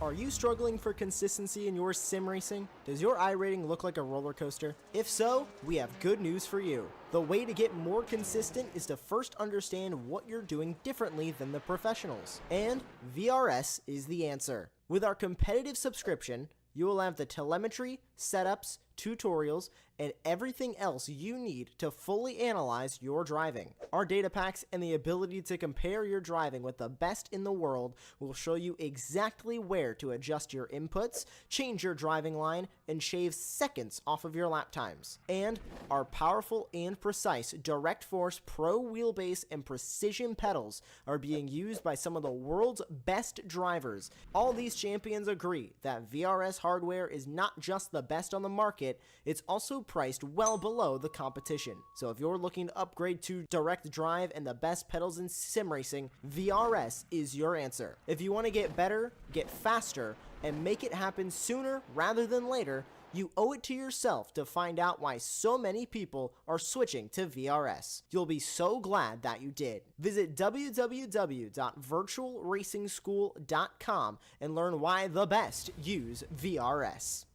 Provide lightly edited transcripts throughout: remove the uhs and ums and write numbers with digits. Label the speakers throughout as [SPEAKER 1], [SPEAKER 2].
[SPEAKER 1] Are you struggling for consistency in your sim racing? Does your iRating look like a roller coaster? If so, we have good news for you. The way to get more consistent is to first understand what you're doing differently than the professionals. And VRS is the answer. With our competitive subscription, you will have the telemetry, setups, tutorials, and everything else you need to fully analyze your driving. Our data packs and the ability to compare your driving with the best in the world will show you exactly where to adjust your inputs, change your driving line, and shave seconds off of your lap times. And our powerful and precise Direct Force Pro wheelbase and precision pedals are being used by some of the world's best drivers. All these champions agree that VRS hardware is not just the best on the market, it's also priced well below the competition. So if you're looking to upgrade to direct drive and the best pedals in sim racing, VRS is your answer. If you want to get better, get faster, and make it happen sooner rather than later, you owe it to yourself to find out why so many people are switching to VRS. You'll be so glad that you did. Visit www.virtualracingschool.com and learn why the best use VRS.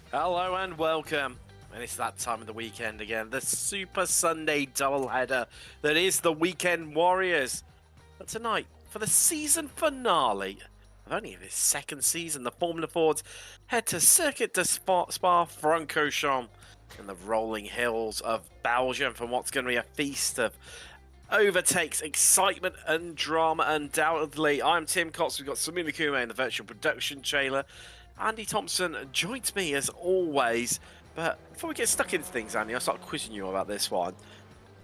[SPEAKER 2] Hello and welcome, and it's that time of the weekend again, the Super Sunday doubleheader that is the Weekend Warriors. But tonight, for the season finale of only this second season, the Formula Fords head to Circuit de Spa-Francorchamps in the rolling hills of Belgium for what's going to be a feast of overtakes, excitement and drama undoubtedly. I'm Tim Cox, we've got Samina Kume in the virtual production trailer. Andy Thompson joins me as always, but before we get stuck into things, Andy, I'll start quizzing you about this one.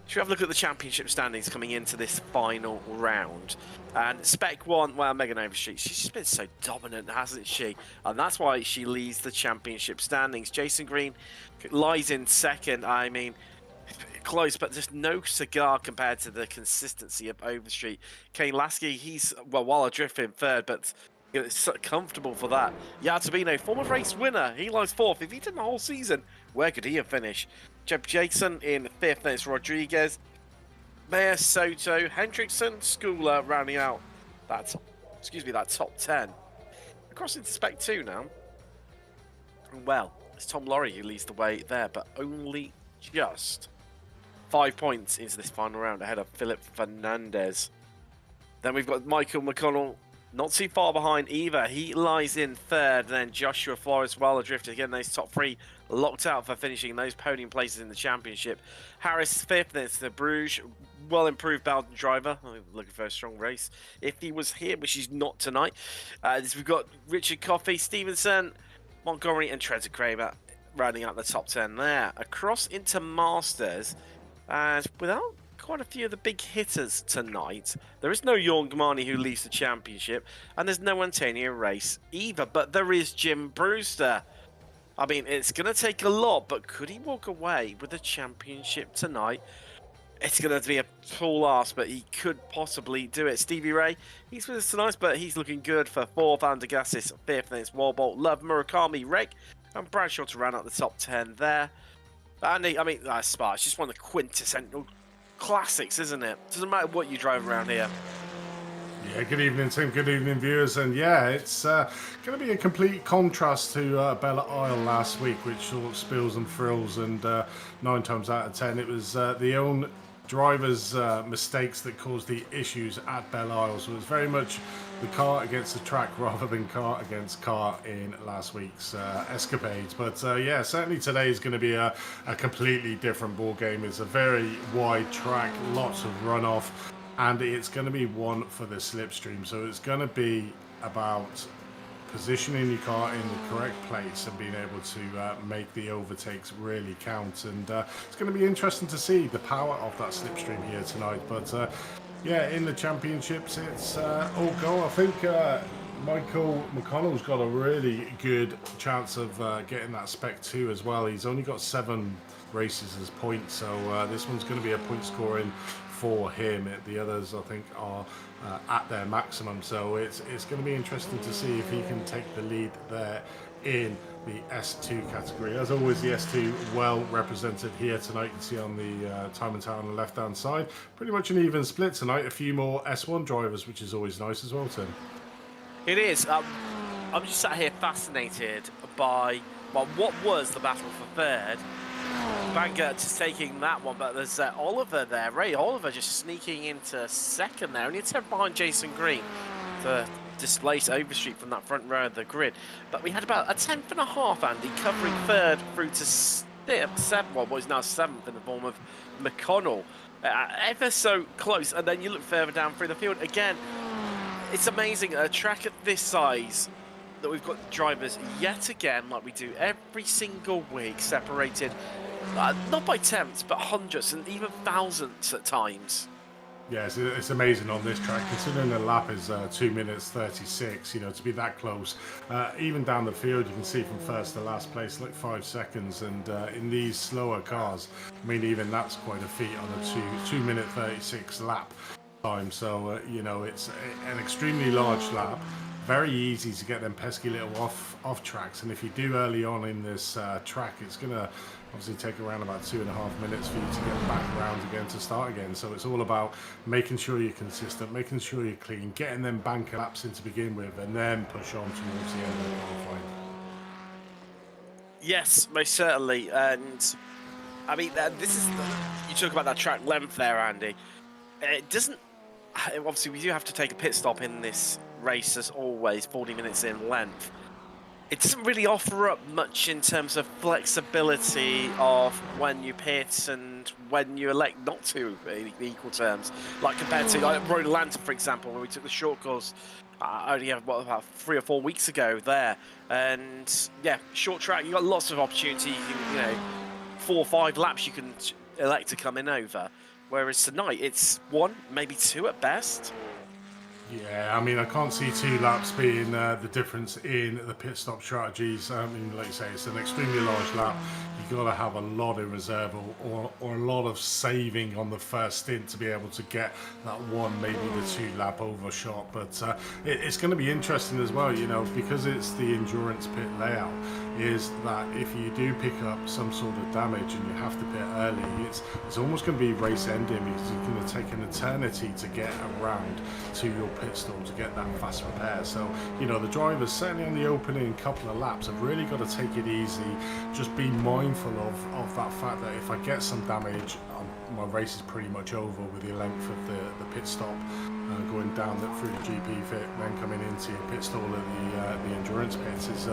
[SPEAKER 2] Should we have a look at the championship standings coming into this final round? And Spec 1, well, Megan Overstreet, she's just been so dominant, hasn't she? And that's why she leads the championship standings. Jason Green lies in second. I mean, close, but just no cigar compared to the consistency of Overstreet. Kane Lasky, he's, well, while adrift in third, but it's so comfortable for that. Yatabino, former race winner, he lies fourth. If he did the whole season, where could he have finished? Jeb Jason in fifth, then it's Rodriguez, Mayer, Soto, Hendrickson, Schooler rounding out that, that top 10. Across into Spec 2 now. Well, it's Tom Laurie who leads the way there, but only just 5 points into this final round ahead of Philip Fernandez. Then we've got Michael McConnell, not too far behind either. He lies in third. Then Joshua Flores well adrift. Again, those top three locked out for finishing those podium places in the championship. Harris fifth. Then it's the Bruges. Well improved Belgian driver. Looking for a strong race. If he was here, which he's not tonight. We've got Richard Coffey, Stevenson, Montgomery, and Trevor Kramer rounding out the top 10 there. Across into Masters. And without quite a few of the big hitters tonight. There is no Jorn Gmani who leads the championship, and there's no Antonio Race either, but there is Jim Brewster. I mean, it's going to take a lot, but could he walk away with the championship tonight? It's going to be a tall ask, but he could possibly do it. Stevie Ray, he's with us tonight, but he's looking good for fourth. Andagassis fifth, then it's Warbolt, Love, Murakami, Reg, and Bradshaw to round out the top 10 there. Andy, I mean, Spa, it's just one of the quintessential classics, isn't it? Doesn't matter what you drive around here.
[SPEAKER 3] Yeah, good evening, Tim. Good evening, viewers. And yeah, it's going to be a complete contrast to Belle Isle last week, which sort of spills and thrills. And 9 times out of 10, it was the own drivers' mistakes that caused the issues at Belle Isle. So it was very much the car against the track rather than car against car in last week's escapades. But yeah, certainly today is going to be a completely different ball game. It's a very wide track, lots of runoff. and it's going to be one for the slipstream. So it's going to be about positioning your car in the correct place and being able to make the overtakes really count. And it's going to be interesting to see the power of that slipstream here tonight. But yeah, in the championships, it's all go. I think Michael McConnell's got a really good chance of getting that Spec 2 as well. He's only got 7 races as points, so this one's going to be a point scoring for him. The others, I think, are at their maximum, so it's going to be interesting to see if he can take the lead there in the S2 category. As always, the S2 well represented here tonight. You can see on the time and town on the left hand side, pretty much an even split tonight. A few more S1 drivers, which is always nice as well, Tim.
[SPEAKER 2] It is. I'm just sat here fascinated by, well, what was the battle for third. Bangor just taking that one, but there's Oliver there. Ray Oliver just sneaking into second there, only a 10 behind Jason Green to displace Overstreet from that front row of the grid. But we had about a 10th and a half, Andy, covering third through to seventh, well, what is now 7th in the form of McConnell. Ever so close, and then you look further down through the field. Again, it's amazing, a track at this size, that we've got drivers yet again, like we do every single week, separated not by tenths, but hundreds and even thousands at times.
[SPEAKER 3] Yeah, it's amazing on this track, considering the lap is 2 minutes 36, you know, to be that close. Even down the field, you can see from first to last place, like 5 seconds. And in these slower cars, I mean, even that's quite a feat on a 2 minute 36 lap time. So, you know, it's an extremely large lap. Very easy to get them pesky little off tracks, and if you do early on in this track, it's going to obviously take around about 2.5 minutes for you to get back around again to start again. So it's all about making sure you're consistent, making sure you're clean, getting them banker laps in to begin with, and then push on towards the end of the qualifying.
[SPEAKER 2] Yes, most certainly. And I mean, this is you talk about that track length there, Andy. It doesn't. Obviously, we do have to take a pit stop in this race, as always, 40 minutes in length. It doesn't really offer up much in terms of flexibility of when you pit and when you elect not to in equal terms, like compared to like Road Atlanta, for example, where we took the short course only about 3 or 4 weeks ago there. And yeah, short track, you got lots of opportunity. You know, 4 or 5 laps you can elect to come in over. Whereas tonight, it's 1, maybe 2 at best.
[SPEAKER 3] Yeah, I mean, I can't see 2 laps being the difference in the pit stop strategies. I mean, like you say, it's an extremely large lap. You've got to have a lot in reserve or a lot of saving on the first stint to be able to get that 1, maybe the 2 lap overshot. But it's going to be interesting as well, you know, because it's the endurance pit layout, is that if you do pick up some sort of damage and you have to pit early, it's almost going to be race ending, because it's going to take an eternity to get around to your pit stop to get that fast repair. So, you know, the drivers, certainly on the opening couple of laps, have really got to take it easy, just be mindful of that fact that if I get some damage, my race is pretty much over with the length of the pit stop, going down through the GP pit, then coming into your pit stall at the endurance pits. Is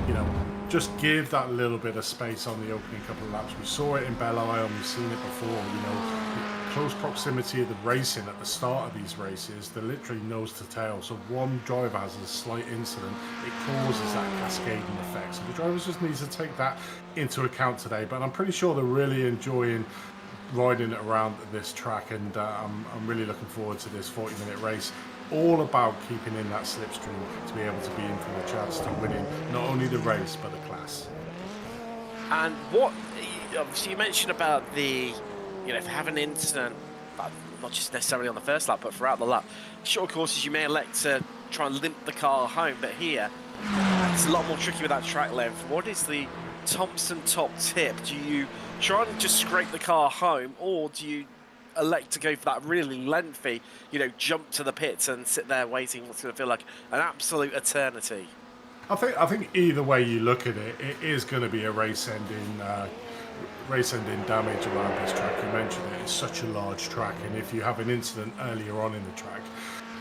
[SPEAKER 3] you know, just give that little bit of space on the opening couple of laps. We saw it in Belle Isle, we've seen it before, you know, close proximity of the racing at the start of these races, they're literally nose to tail. So one driver has a slight incident, it causes that cascading effect. So the drivers just need to take that into account today. But I'm pretty sure they're really enjoying riding it around this track, and I'm really looking forward to this 40-minute race. All about keeping in that slipstream to be able to be in for the chance to winning not only the race but the class.
[SPEAKER 2] And what obviously you mentioned about the, you know, if you have an incident, not just necessarily on the first lap, but throughout the lap. Short courses, you may elect to try and limp the car home, but here, it's a lot more tricky with that track length. What is the Thompson top tip? Do you try and just scrape the car home, or do you elect to go for that really lengthy, you know, jump to the pits and sit there waiting what's going to feel like an absolute eternity?
[SPEAKER 3] I think either way you look at it, it is going to be a race-ending damage around this track. You mentioned it, it's such a large track, and if you have an incident earlier on in the track,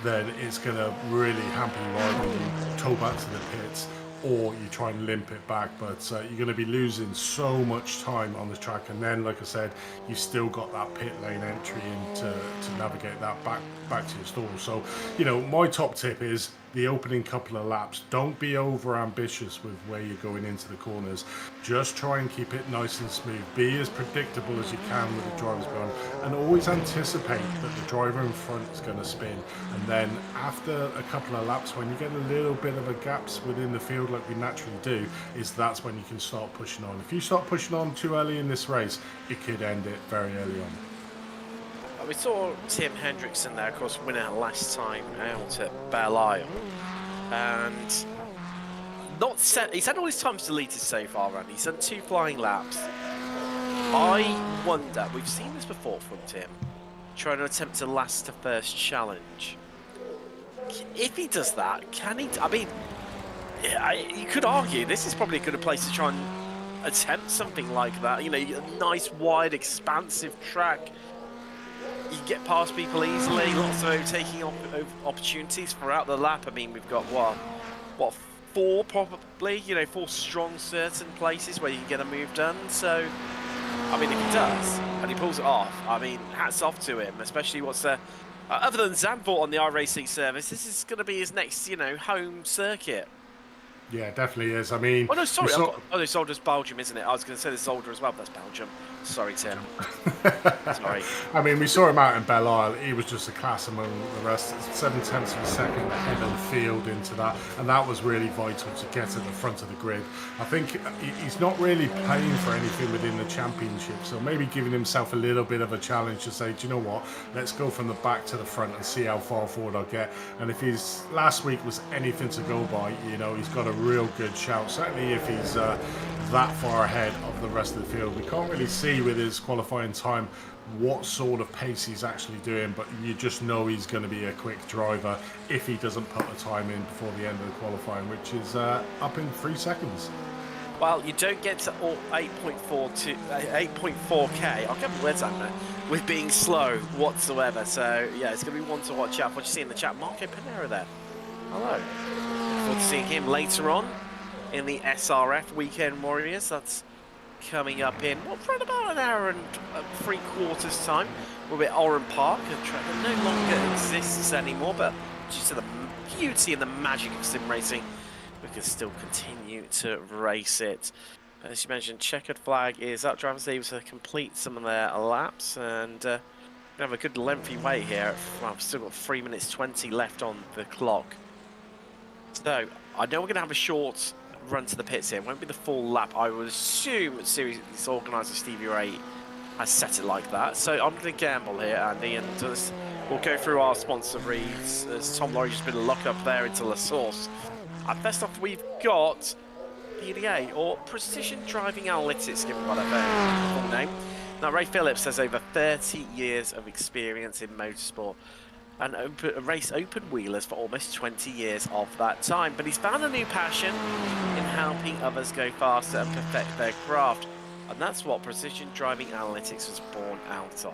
[SPEAKER 3] then it's going to really hamper you either when you tow back to the pits, or you try and limp it back. But you're going to be losing so much time on the track, and then, like I said, you've still got that pit lane entry in to navigate that back to your stall. So, you know, my top tip is the opening couple of laps. Don't be over ambitious with where you're going into the corners. Just try and keep it nice and smooth. Be as predictable as you can with the drivers behind, and always anticipate that the driver in front is going to spin. And then after a couple of laps, when you get a little bit of a gaps within the field like we naturally do, that's when you can start pushing on. If you start pushing on too early in this race, it could end it very early on.
[SPEAKER 2] We saw Tim Hendrickson there, of course, winning last time out at Belle Isle, and he's had all his times deleted so far, and he's done 2 flying laps. I wonder, we've seen this before from Tim, trying to attempt to last the first challenge. If he does that, can he? I mean, you could argue this is probably a good place to try and attempt something like that. You know, a nice, wide, expansive track. You can get past people easily, lots of overtaking opportunities throughout the lap. I mean, we've got, what, 4 probably, you know, 4 strong certain places where you can get a move done. So, I mean, if he does, and he pulls it off, I mean, hats off to him, especially what's other than Zandvoort on the iRacing service, this is going to be his next, you know, home circuit.
[SPEAKER 3] Yeah, it definitely is. I mean...
[SPEAKER 2] Oh, no, sorry. No, Zolder's Belgium, isn't it? I was going to say there's Zolder as well, but that's Belgium. Sorry, Tim. Sorry.
[SPEAKER 3] I mean, we saw him out in Belle Isle. He was just a class among the rest. 7/10 of a second ahead of the field into that. And that was really vital to get at the front of the grid. I think he's not really playing for anything within the championship. So maybe giving himself a little bit of a challenge to say, do you know what? Let's go from the back to the front and see how far forward I get. And if his last week was anything to go by, you know, he's got a real good shout. Certainly if he's that far ahead of the rest of the field. We can't really see with his qualifying time what sort of pace he's actually doing, but you just know he's going to be a quick driver if he doesn't put the time in before the end of the qualifying, which is up in 3 seconds.
[SPEAKER 2] Well, you don't get to 8.4k. I'll get my words out there with being slow whatsoever. So yeah, it's going to be one to watch out. What you see in the chat, Marco Panera there. Hello. Look forward to seeing him later on in the SRF Weekend Warriors. That's coming up in around about an hour and 3/4 time. We're at Oran Park, a track that no longer exists anymore, but due to the beauty and the magic of sim racing, we can still continue to race it. As you mentioned, checkered flag is up. Drivers able to complete some of their laps, and we have a good lengthy wait here. Well, we've still got 3 minutes 20 left on the clock. So I know we're going to have a short run to the pits here. It won't be the full lap. I would assume series organizer Stevie Ray has set it like that. So I'm going to gamble here, Andy, and we'll go through our sponsor reads as Tom Laurie just been a lock up there into La Source. First off, we've got PDA, or Precision Driving Analytics, given by their full name. Now, Ray Phillips has over 30 years of experience in motorsport and race open wheelers for almost 20 years of that time. But he's found a new passion in helping others go faster and perfect their craft. And that's what Precision Driving Analytics was born out of.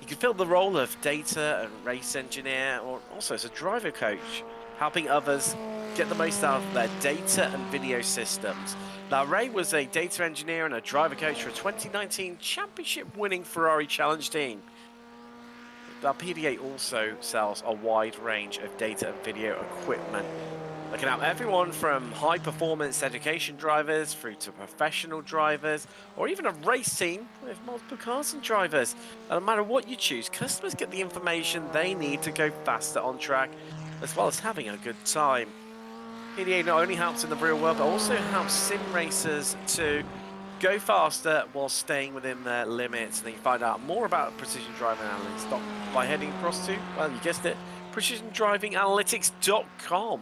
[SPEAKER 2] You can fill the role of data and race engineer, or also as a driver coach, helping others get the most out of their data and video systems. Now, Ray was a data engineer and a driver coach for a 2019 championship-winning Ferrari Challenge team. Now, PDA also sells a wide range of data and video equipment, looking at everyone from high-performance education drivers through to professional drivers, or even a race team with multiple cars and drivers. And no matter what you choose, customers get the information they need to go faster on track, as well as having a good time. PDA not only helps in the real world, but also helps sim racers to go faster while staying within their limits. And you can find out more about Precision Driving Analytics by heading across to, well, you guessed it, PrecisionDrivingAnalytics.com.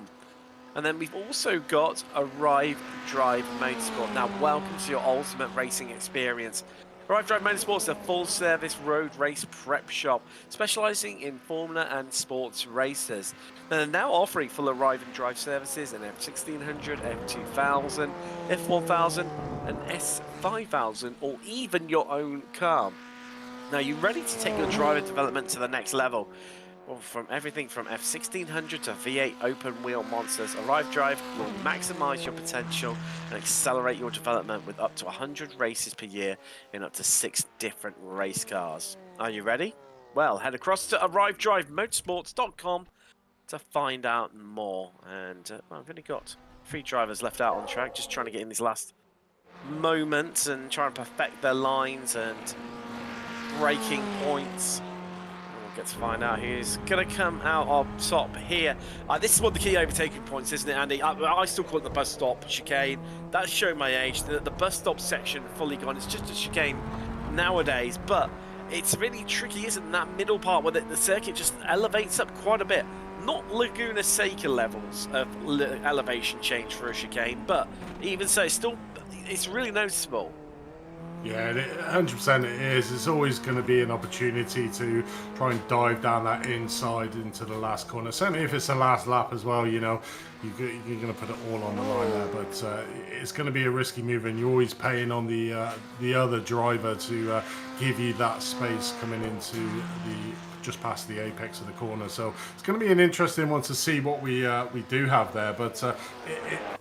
[SPEAKER 2] And then we've also got Arrive Drive Motorsport. Now, welcome to your ultimate racing experience. Arrive Drive Motorsport is a full-service road race prep shop, specialising in Formula and sports races. They're now offering full Arrive and Drive services in F1600, F2000, F1000 and S5000, or even your own car. Now, you're ready to take your driver development to the next level. Well, from everything from F1600 to V8 open wheel monsters, Arrive Drive will maximize your potential and accelerate your development with up to 100 races per year in up to 6 different race cars. Are you ready? Well, head across to arrivedrivemotorsports.com to find out more. And well, I've only got 3 drivers left out on track, just trying to get in these last moments and try and perfect their lines and braking points. We'll get to find out who's going to come out on top here. This is one of the key overtaking points, isn't it, Andy? I still call it the bus stop chicane. That's showing my age. The bus stop section fully gone. It's just a chicane nowadays, but it's really tricky, isn't it? That middle part where the circuit just elevates up quite a bit. Not Laguna Seca levels of elevation change for a chicane, but even so, it's really noticeable.
[SPEAKER 3] Yeah, 100% it is. It's always going to be an opportunity to try and dive down that inside into the last corner. Certainly if it's the last lap as well, you know, you're going to put it all on the line there. But it's going to be a risky move, and you're always paying on the other driver to give you that space coming into just past the apex of the corner. So it's going to be an interesting one to see what we do have there. But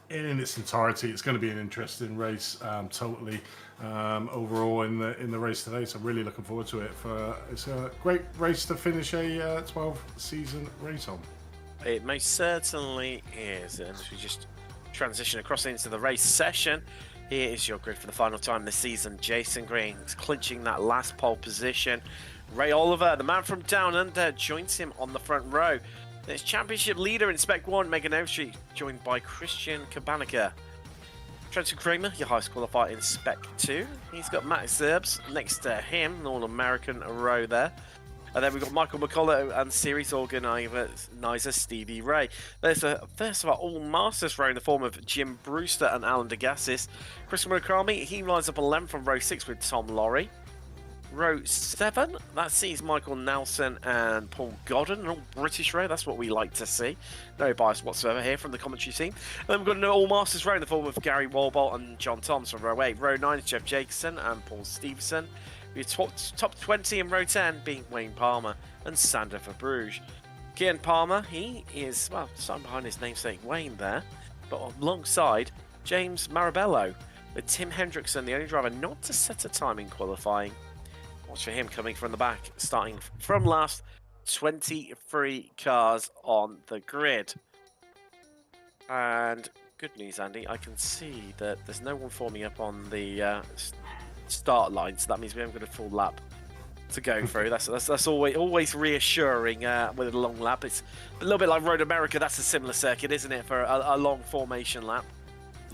[SPEAKER 3] in its entirety, it's going to be an interesting race, totally. Overall in the race today, so I'm really looking forward to it. It's a great race to finish a 12-season race on.
[SPEAKER 2] It most certainly is. And as we just transition across into the race session, here is your grid for the final time this season. Jason Green is clinching that last pole position. Ray Oliver, the man from Down Under, joins him on the front row. There's championship leader in Spec 1, Megan Overstreet, joined by Christian Kabanica. Trenton Kramer, your highest qualifier in Spec 2. He's got Max Zerbs next to him, an All-American row there. And then we've got Michael McCullough and series organizer Stevie Ray. There's a first of our All-Masters row in the form of Jim Brewster and Alan Degassis. Chris Murakami, he lines up 11 from row 6 with Tom Laurie. Row 7, that sees Michael Nelson and Paul Godden, an all-British row. That's what we like to see. No bias whatsoever here from the commentary team. And then we've got an all-Masters row in the form of Gary Walbolt and John Toms from row 8. Row 9 is Jeff Jacobson and Paul Stevenson. We've top 20 in row 10 being Wayne Palmer and Sander for Bruges. Kian Palmer, he is, well, starting behind his namesake Wayne there, but alongside James Marabello, with Tim Hendrickson, the only driver not to set a time in qualifying. Watch for him coming from the back, starting from last. 23 cars on the grid. And good news, Andy, I can see that there's no one forming up on the start line, so that means we haven't got a full lap to go through. That's always reassuring with a long lap. It's a little bit like Road America. That's a similar circuit, isn't it, for a long formation lap?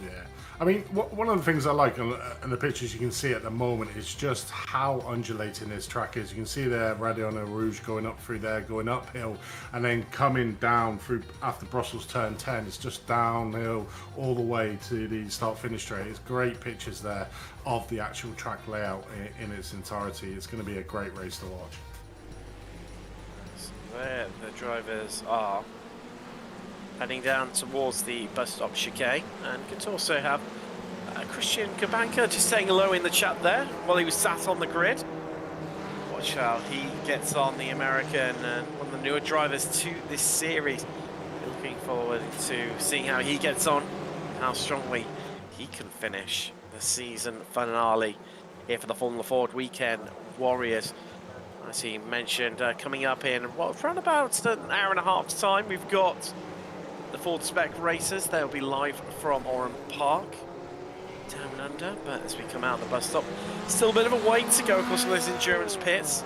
[SPEAKER 3] Yeah. I mean, one of the things I like in the pictures you can see at the moment is just how undulating this track is. You can see there Radiona Rouge going up through there, going uphill, and then coming down through after Brussels turn 10. It's just downhill all the way to the start-finish straight. It's great pictures there of the actual track layout in its entirety. It's going to be a great race to watch.
[SPEAKER 2] So there the drivers are heading down towards the bus stop chicane, and could also have Christian Kabanka just saying hello in the chat there while he was sat on the grid. Watch how he gets on, the American and one of the newer drivers to this series. Looking forward to seeing how he gets on, how strongly he can finish the season finale here for the Formula Ford Weekend Warriors. As he mentioned, coming up in around about an hour and a half's time, we've got the Ford Spec Racers. They'll be live from Oran Park, down under. But as we come out the bus stop, still a bit of a wait to go across those endurance pits.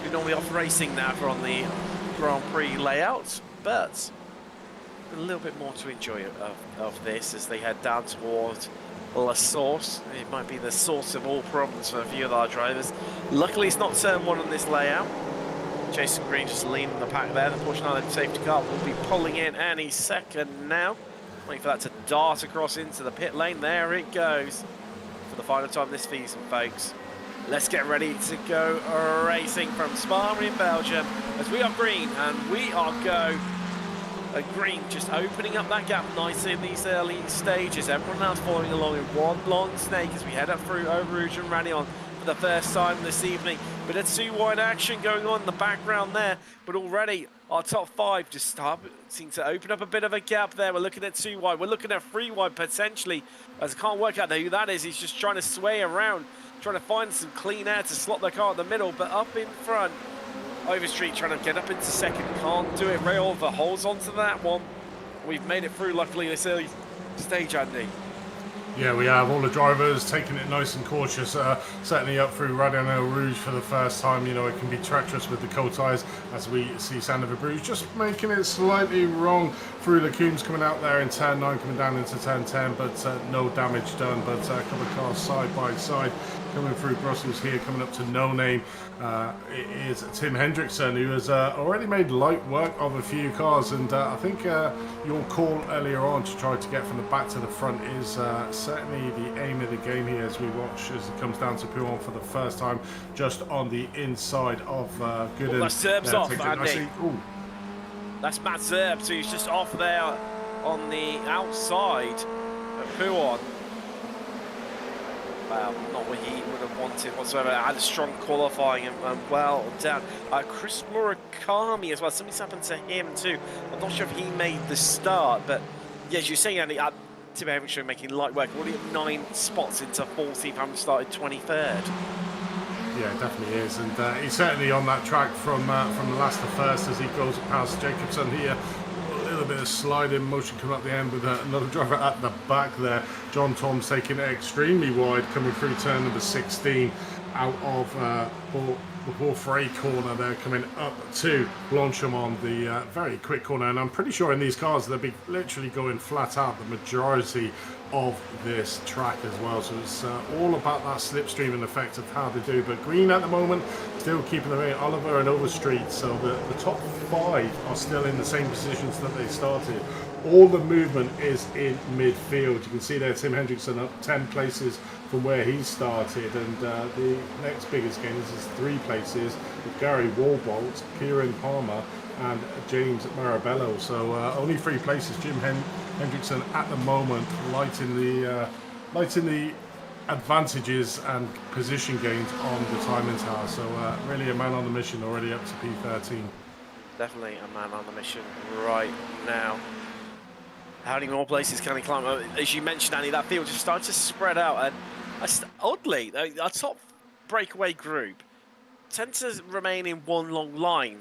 [SPEAKER 2] We're normally off racing now for on the Grand Prix layout, but a little bit more to enjoy of this as they head down towards La Source. It might be the source of all problems for a few of our drivers. Luckily, it's not turn 1 on this layout. Jason Green just leading the pack there. The Porsche 911 safety car will be pulling in any second now. Waiting for that to dart across into the pit lane. There it goes for the final time this season, folks. Let's get ready to go racing from Spa in Belgium as we are green and we are go. Green just opening up that gap nicely in these early stages. Everyone else following along in one long snake as we head up through Eau Rouge and Ranion. for the first time this evening. Bit of 2-wide action going on in the background there, but already our top 5 just seem to open up a bit of a gap there. We're looking at 2-wide, we're looking at 3-wide potentially, as I can't work out who that is. He's just trying to sway around, trying to find some clean air to slot the car in the middle, but up in front, Overstreet trying to get up into second, can't do it. Ray Oliver holds on to that one. We've made it through, luckily, this early stage, Andy.
[SPEAKER 3] Yeah, we have all the drivers taking it nice and cautious, certainly up through Radiano Rouge for the first time. You know, it can be treacherous with the cold tyres, as we see Sandover Bruges just making it slightly wrong through the Coombs coming out there in turn 9, coming down into turn 10, but no damage done. But a couple of cars side by side coming through Brussels here, coming up to No Name. It is Tim Hendrickson, who has already made light work of a few cars, and I think your call earlier on to try to get from the back to the front is certainly the aim of the game here, as we watch as it comes down to Pouon for the first time, just on the inside of Gooden.
[SPEAKER 2] Well, that Zerb's off, Andy. That's Matt Zerb, who's just off there on the outside of Pouon. Well, not what he would have wanted whatsoever. Had a strong qualifying and well done. Chris Murakami as well. Something's happened to him too. I'm not sure if he made the start, but yeah, as you're saying, Andy, Tim Hendrickson making light work. Already at 9 spots into 14th, having started 23rd.
[SPEAKER 3] Yeah, it definitely is, and he's certainly on that track from last to first as he goes past Jacobson here. A little bit of sliding motion coming up the end with another driver at the back there. John Tom's taking it extremely wide, coming through turn number 16 out of the Porfray corner there, coming up to Blanchimont, the very quick corner. And I'm pretty sure in these cars they'll be literally going flat out the majority of this track as well, so it's all about that slipstream and effect of how they do. But Green at the moment still keeping the way, Oliver and Overstreet, so the top 5 are still in the same positions that they started. All the movement is in midfield. You can see there Tim Hendrickson up 10 places from where he started, and the next biggest gain is 3 places with Gary Warbolt, Kieran Palmer and James Marabello. So only 3 places. Jim Hendrickson at the moment lighting the advantages and position gains on the timing tower. So really a man on the mission, already up to P13.
[SPEAKER 2] Definitely a man on the mission right now. How many more places can he climb? As you mentioned, Andy, that field just started to spread out, and oddly, our top breakaway group tend to remain in one long line,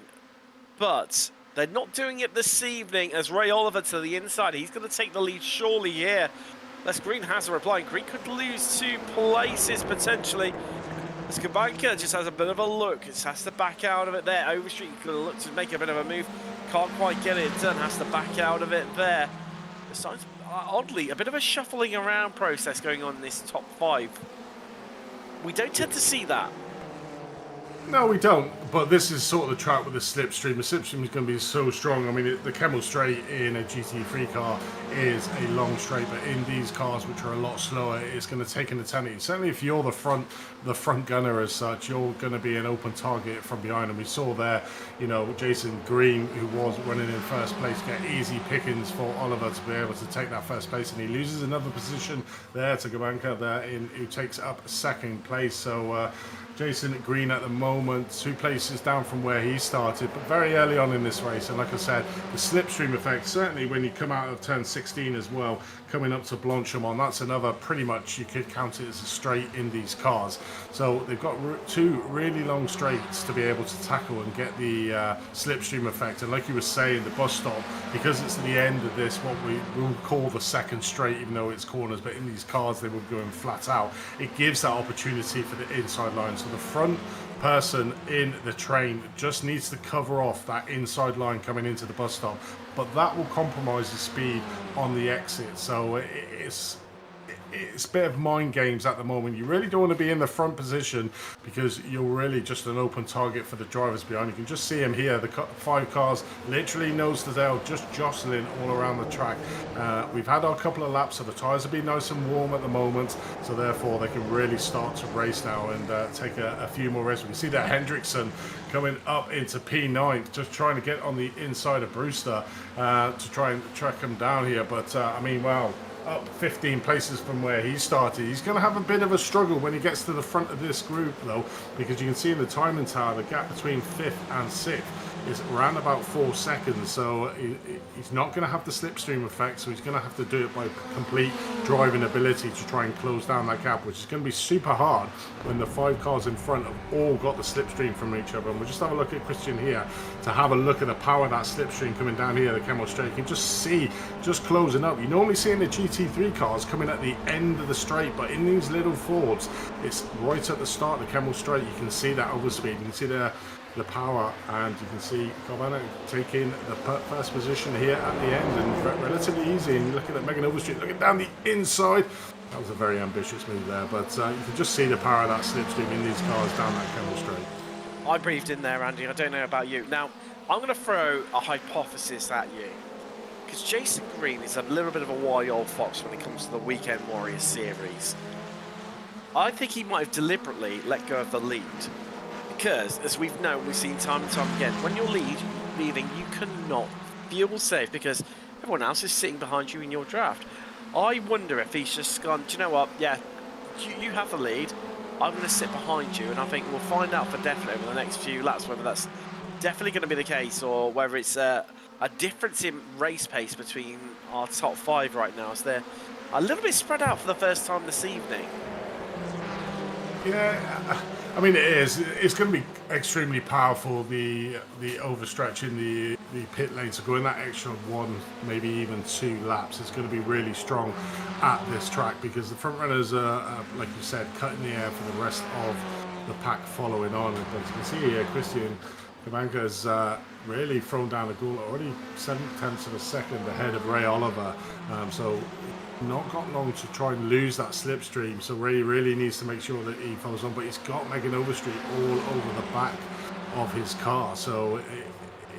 [SPEAKER 2] but they're not doing it this evening as Ray Oliver to the inside. He's going to take the lead surely here. Les Green has a reply. Green could lose 2 places potentially. As Kabanka just has a bit of a look. Just has to back out of it there. Overstreet going to look to make a bit of a move. Can't quite get it done. Has to back out of it there. Besides, oddly, a bit of a shuffling around process going on in this top 5. We don't tend to see that.
[SPEAKER 3] No, we don't. But this is sort of the track with the slipstream. The slipstream is going to be so strong. I mean, the Kemmel Straight in a GT3 car is a long straight, but in these cars, which are a lot slower, it's going to take an eternity. Certainly, if you're the front gunner as such, you're going to be an open target from behind. And we saw there, you know, Jason Green, who was running in first place, get easy pickings for Oliver to be able to take that first place, and he loses another position there to Gabanka there, who takes up second place. So Jason Green at the moment 2 places down from where he started, but very early on in this race. And like I said, the slipstream effect, certainly when you come out of turn 16 as well, coming up to Blanchimont, that's another, pretty much you could count it as a straight in these cars. So they've got 2 really long straights to be able to tackle and get the slipstream effect. And like you were saying, the bus stop, because it's the end of this, what we will call the second straight, even though it's corners, but in these cars they will go in flat out. It gives that opportunity for the inside line. So the front person in the train just needs to cover off that inside line coming into the bus stop, but that will compromise the speed on the exit. So it's a bit of mind games at the moment. You really don't want to be in the front position because you're really just an open target for the drivers behind. You can just see them here, the 5 cars literally nose to tail, just jostling all around the track. We've had our couple of laps, so the tyres have been nice and warm at the moment, so therefore they can really start to race now and take a few more races. We can see that Hendrickson coming up into P9, just trying to get on the inside of Brewster to try and track him down here. But I mean, wow, up 15 places from where he started. He's going to have a bit of a struggle when he gets to the front of this group, though, because you can see in the timing tower the gap between 5th and 6th is around about 4 seconds. So he's not going to have the slipstream effect, so he's going to have to do it by complete driving ability to try and close down that gap, which is going to be super hard when the 5 cars in front have all got the slipstream from each other. And we'll just have a look at Christian here to have a look at the power of that slipstream coming down here, the Camel Straight. You can just see, just closing up. You normally see in the GT3 cars coming at the end of the straight, but in these little Fords, it's right at the start of the Camel Straight. You can see that overspeed. You can see the power, and you can see Corby taking the first position here at the end, and relatively easy. And looking at Megan Overstreet, looking down the inside. That was a very ambitious move there, but you can just see the power of that slipstream in these cars down that Camel Straight.
[SPEAKER 2] I breathed in there, Andy. I don't know about you. Now, I'm going to throw a hypothesis at you, because Jason Green is a little bit of a wild fox when it comes to the Weekend Warriors series. I think he might have deliberately let go of the lead, because, as we've known, we've seen time and time again, when you're leading, you cannot feel safe because everyone else is sitting behind you in your draft. I wonder if he's just gone, do you know what, yeah, you have the lead, I'm going to sit behind you, and I think we'll find out for definite over the next few laps whether that's definitely going to be the case, or whether it's a difference in race pace between our top 5 right now, as they're a little bit spread out for the first time this evening.
[SPEAKER 3] Yeah, I mean, it is. It's going to be extremely powerful, the overstretch in the pit lane. So going that extra 1, maybe even 2 laps, it's going to be really strong at this track, because the front runners are, like you said, cutting the air for the rest of the pack following on. And as you can see here, Christian Kabanka's really thrown down the gauntlet, already 7/10 of a second ahead of Ray Oliver. So not got long to try and lose that slipstream, so Ray really needs to make sure that he follows on, but he's got Megan Overstreet all over the back of his car, so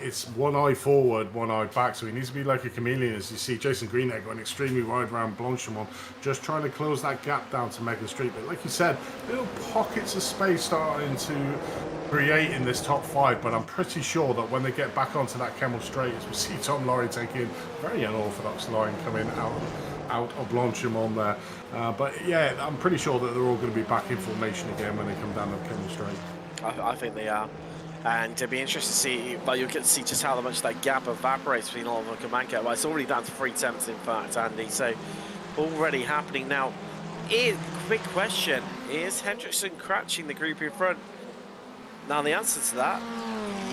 [SPEAKER 3] it's one eye forward, one eye back, so he needs to be like a chameleon. As you see Jason Green there going extremely wide around Blanchimont, just trying to close that gap down to Megan Street. But like you said, little pockets of space starting to create in this top 5, but I'm pretty sure that when they get back onto that Camel Straight, as we see Tom Laurie taking a very unorthodox line coming out of Blanchimont there, but yeah, I'm pretty sure that they're all going to be back in formation again when they come down the Camel Straight.
[SPEAKER 2] I think they are. And it'll be interesting to see, well, you'll get to see just how much that gap evaporates between Oliver and Kamanka. Well, it's already down to 3/10 in fact, Andy, so already happening now. Quick question, is Hendrickson crouching the group in front? Now the answer to that,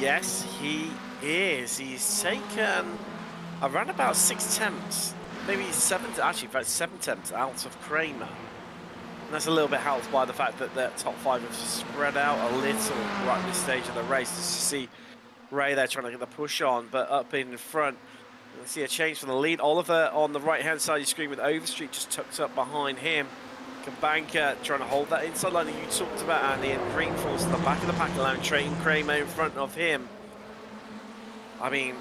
[SPEAKER 2] yes, he is. He's taken around about 6/10, maybe 7, actually in fact 7/10 out of Kramer. And that's a little bit helped by the fact that the top 5 have spread out a little right at this stage of the race. Just to see Ray there trying to get the push on, but up in front, you see a change from the lead. Oliver on the right-hand side of the screen with Overstreet just tucked up behind him. Kabanka trying to hold that inside line that you talked about, Andy, and Green falls to the back of the pack alone, trading Kramer in front of him. I mean,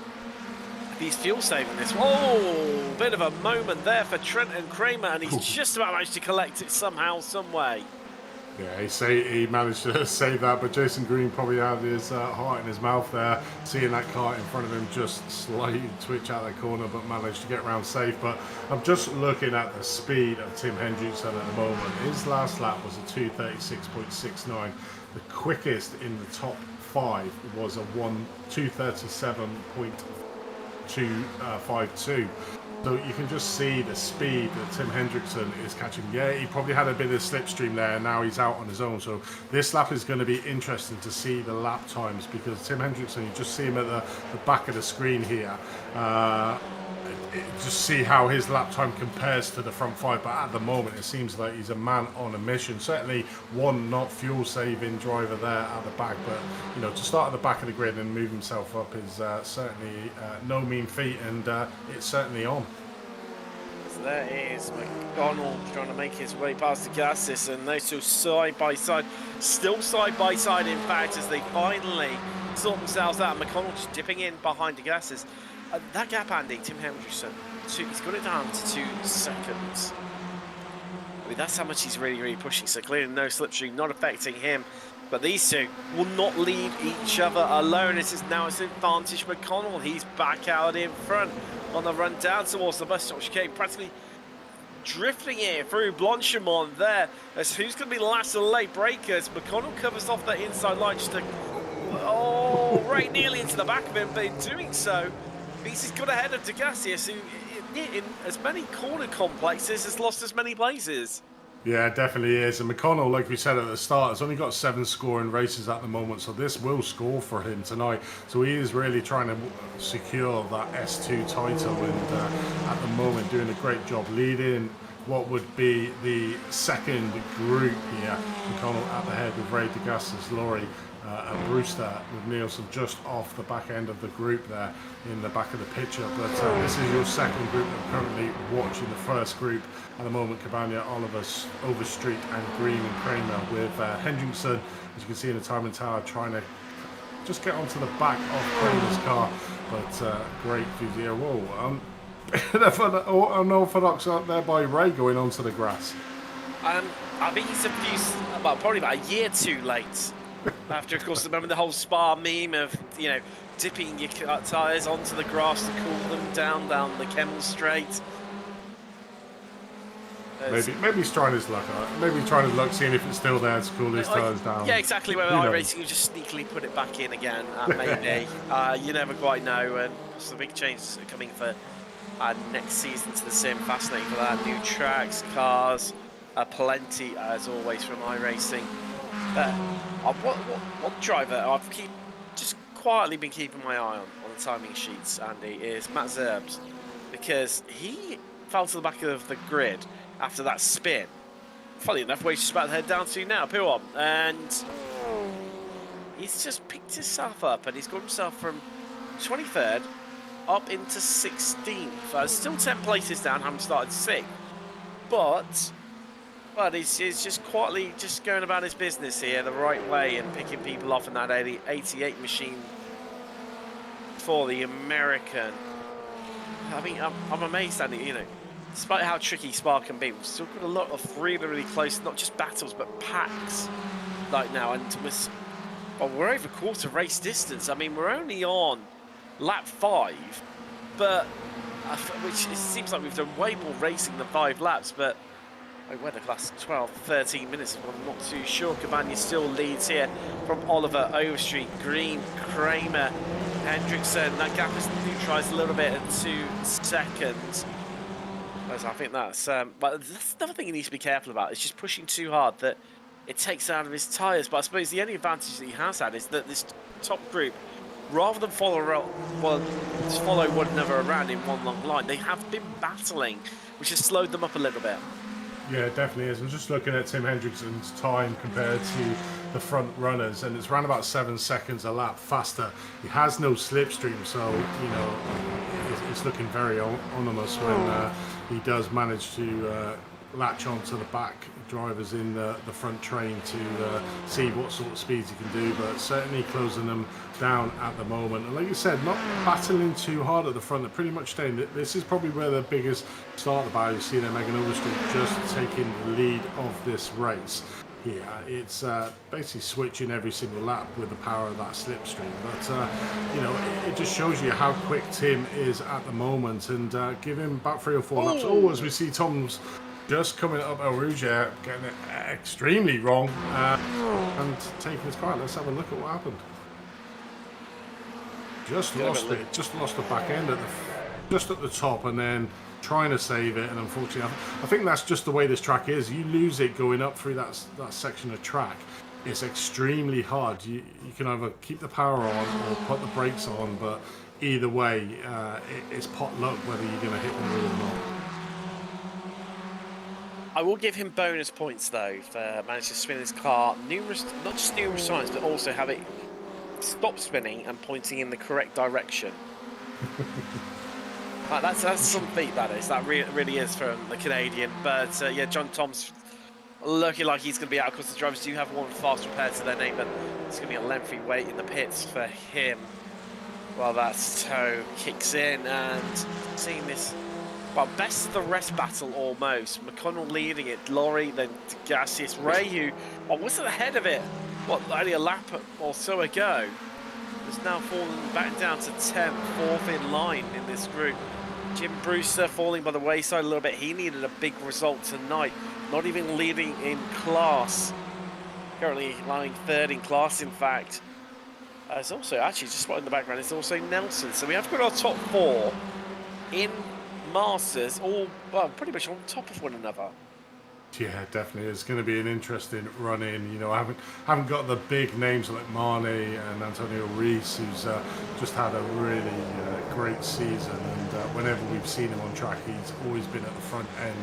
[SPEAKER 2] he's fuel saving this. Oh, bit of a moment there for Trenton Kramer, and he's just about managed to collect it somehow, some way.
[SPEAKER 3] Yeah, he managed to save that, but Jason Green probably had his heart in his mouth there, seeing that car in front of him just slightly twitch out the corner, but managed to get around safe. But I'm just looking at the speed of Tim Hendrickson at the moment. His last lap was a 2:36.69. The quickest in the top 5 was a 2:37.252. So you can just see the speed that Tim Hendrickson is catching. Yeah, he probably had a bit of slipstream there, and now he's out on his own. So this lap is going to be interesting to see the lap times, because Tim Hendrickson, you just see him at the back of the screen here. Just see how his lap time compares to the front 5, but at the moment it seems like he's a man on a mission. Certainly one not fuel saving driver there at the back, but you know, to start at the back of the grid and move himself up is certainly no mean feat, and it's certainly on.
[SPEAKER 2] So there is McDonald trying to make his way past the Gassis, and those two side by side, still side by side in fact, as they finally sort themselves out. McConnell just dipping in behind the Gassis. That gap, Andy, Tim Hendrickson, he's got it down to 2 seconds. I mean, that's how much he's really pushing. So clearly no slipstream, not affecting him. But these two will not leave each other alone. This is now its advantage. McConnell, he's back out in front on the run down towards the bus stop chicane. Practically drifting here through Blanchimont there. As who's going to be the last of the late breakers? McConnell covers off that inside line just to, right nearly into the back of him, but in doing so, he's got ahead of Degasius, who in as many corner complexes has lost as many places.
[SPEAKER 3] Yeah, it definitely is. And McConnell, like we said at the start, has only got 7 scoring races at the moment, so this will score for him tonight. So he is really trying to secure that S2 title, and at the moment doing a great job leading what would be the second group here. McConnell at the head with Ray DeGassis, Laurie and Brewster, with Nielsen just off the back end of the group there in the back of the picture. But this is your second group that are currently watching. The first group at the moment, Cabana, Oliver, Overstreet and Green and Kramer, with Hendrickson, as you can see in the timing tower, trying to just get onto the back of Kramer's car. But great view here. Whoa, unorthodox out there by Ray going onto the grass.
[SPEAKER 2] I think he's probably about a year too late. After, of course, remember the whole Spa meme of, dipping your tyres onto the grass to cool them down the Kemmel Straight.
[SPEAKER 3] Maybe he's trying his luck. Maybe he's trying his luck, seeing if it's still there to cool his tyres down.
[SPEAKER 2] Yeah, exactly. Where iRacing will just sneakily put it back in again. Maybe. You never quite know. And so the big changes are coming for next season to the sim. Fascinating for that. New tracks, cars, plenty as always from iRacing. What driver I've just quietly been keeping my eye on the timing sheets, Andy, is Matt Zerbs, because he fell to the back of the grid after that spin. Funny enough, where he's just about to head down to now, Pilon, and he's just picked himself up and he's got himself from 23rd up into 16th. Still 10 places down, haven't started 6th, but he's just quietly just going about his business here the right way and picking people off in that 88 machine for the American. I mean, I'm amazed, Andy, despite how tricky Spa can be, we've still got a lot of really close, not just battles, but packs like now. And we're over quarter race distance. I mean, we're only on lap 5, but which it seems like we've done way more racing than 5 laps, but whether last 12, 13 minutes, I'm not too sure. Cabana still leads here from Oliver, Overstreet, Green, Kramer, Hendrickson. That gap is neutralised a little bit into 2nd. I think that's... but that's another thing he needs to be careful about. It's just pushing too hard that it takes out of his tyres. But I suppose the only advantage that he has had is that this top group, rather than follow one another around in one long line, they have been battling, which has slowed them up a little bit.
[SPEAKER 3] Yeah, it definitely is. I'm just looking at Tim Hendrickson's time compared to the front runners, and it's around about 7 seconds a lap faster. He has no slipstream, so it's looking very ominous when he does manage to latch onto the back drivers in the front train to see what sort of speeds he can do, but certainly closing them down at the moment. And like you said, not battling too hard at the front. They're pretty much staying. This is probably where the biggest start of the battle. You see there, Megan Overstreet just taking the lead of this race. Yeah, it's basically switching every single lap with the power of that slipstream. But it just shows you how quick Tim is at the moment, and give him about 3 or 4 laps. Oh, as we see Tom's just coming up El Rouge, getting it extremely wrong and taking his car. Let's have a look at what happened. Just lost it. Just lost the back end just at the top, and then trying to save it. And unfortunately, I think that's just the way this track is. You lose it going up through that section of track. It's extremely hard. You can either keep the power on or put the brakes on, but either way, it's pot luck whether you're going to hit the wheel or not.
[SPEAKER 2] I will give him bonus points though for managing to spin his car not just numerous times, but also have it stop spinning and pointing in the correct direction. That's some feat, that is. That really is from the Canadian. But yeah, John Tom's looking like he's going to be out because the drivers do have one fast repair to their name, but it's going to be a lengthy wait in the pits for him while that tow kicks in. And seeing this, well, best of the rest battle almost. McConnell leading it, Laurie, then Gassius, Ray, who wasn't ahead of it, only a lap or so ago, has now fallen back down to 10th, 4th in line in this group. Jim Brewster falling by the wayside a little bit. He needed a big result tonight. Not even leading in class. Currently lying third in class, in fact. It's also, actually, just spotted in the background, it's also Nelson. So we have got our top 4 in Masters, all, well, pretty much on top of one another.
[SPEAKER 3] Yeah, definitely. It's going to be an interesting run-in. You know, I haven't got the big names like Marne and Antonio Rees, who's just had a really great season. And whenever we've seen him on track, he's always been at the front end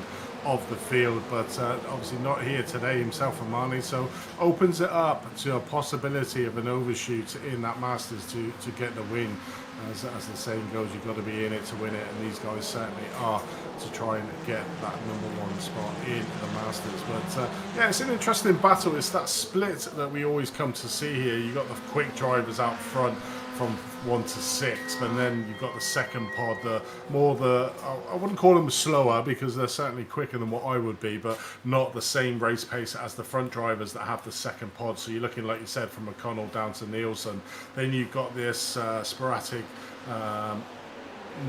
[SPEAKER 3] of the field. But obviously not here today himself for Marne, so opens it up to a possibility of an overshoot in that Masters to get the win. As the saying goes, you've got to be in it to win it, and these guys certainly are, to try and get that #1 spot in the Masters. But yeah, it's an interesting battle. It's that split that we always come to see here. You've got the quick drivers out front from 1 to 6, but then you've got the second pod, I wouldn't call them slower, because they're certainly quicker than what I would be, but not the same race pace as the front drivers that have the second pod. So you're looking, like you said, from McConnell down to Nielsen. Then you've got this sporadic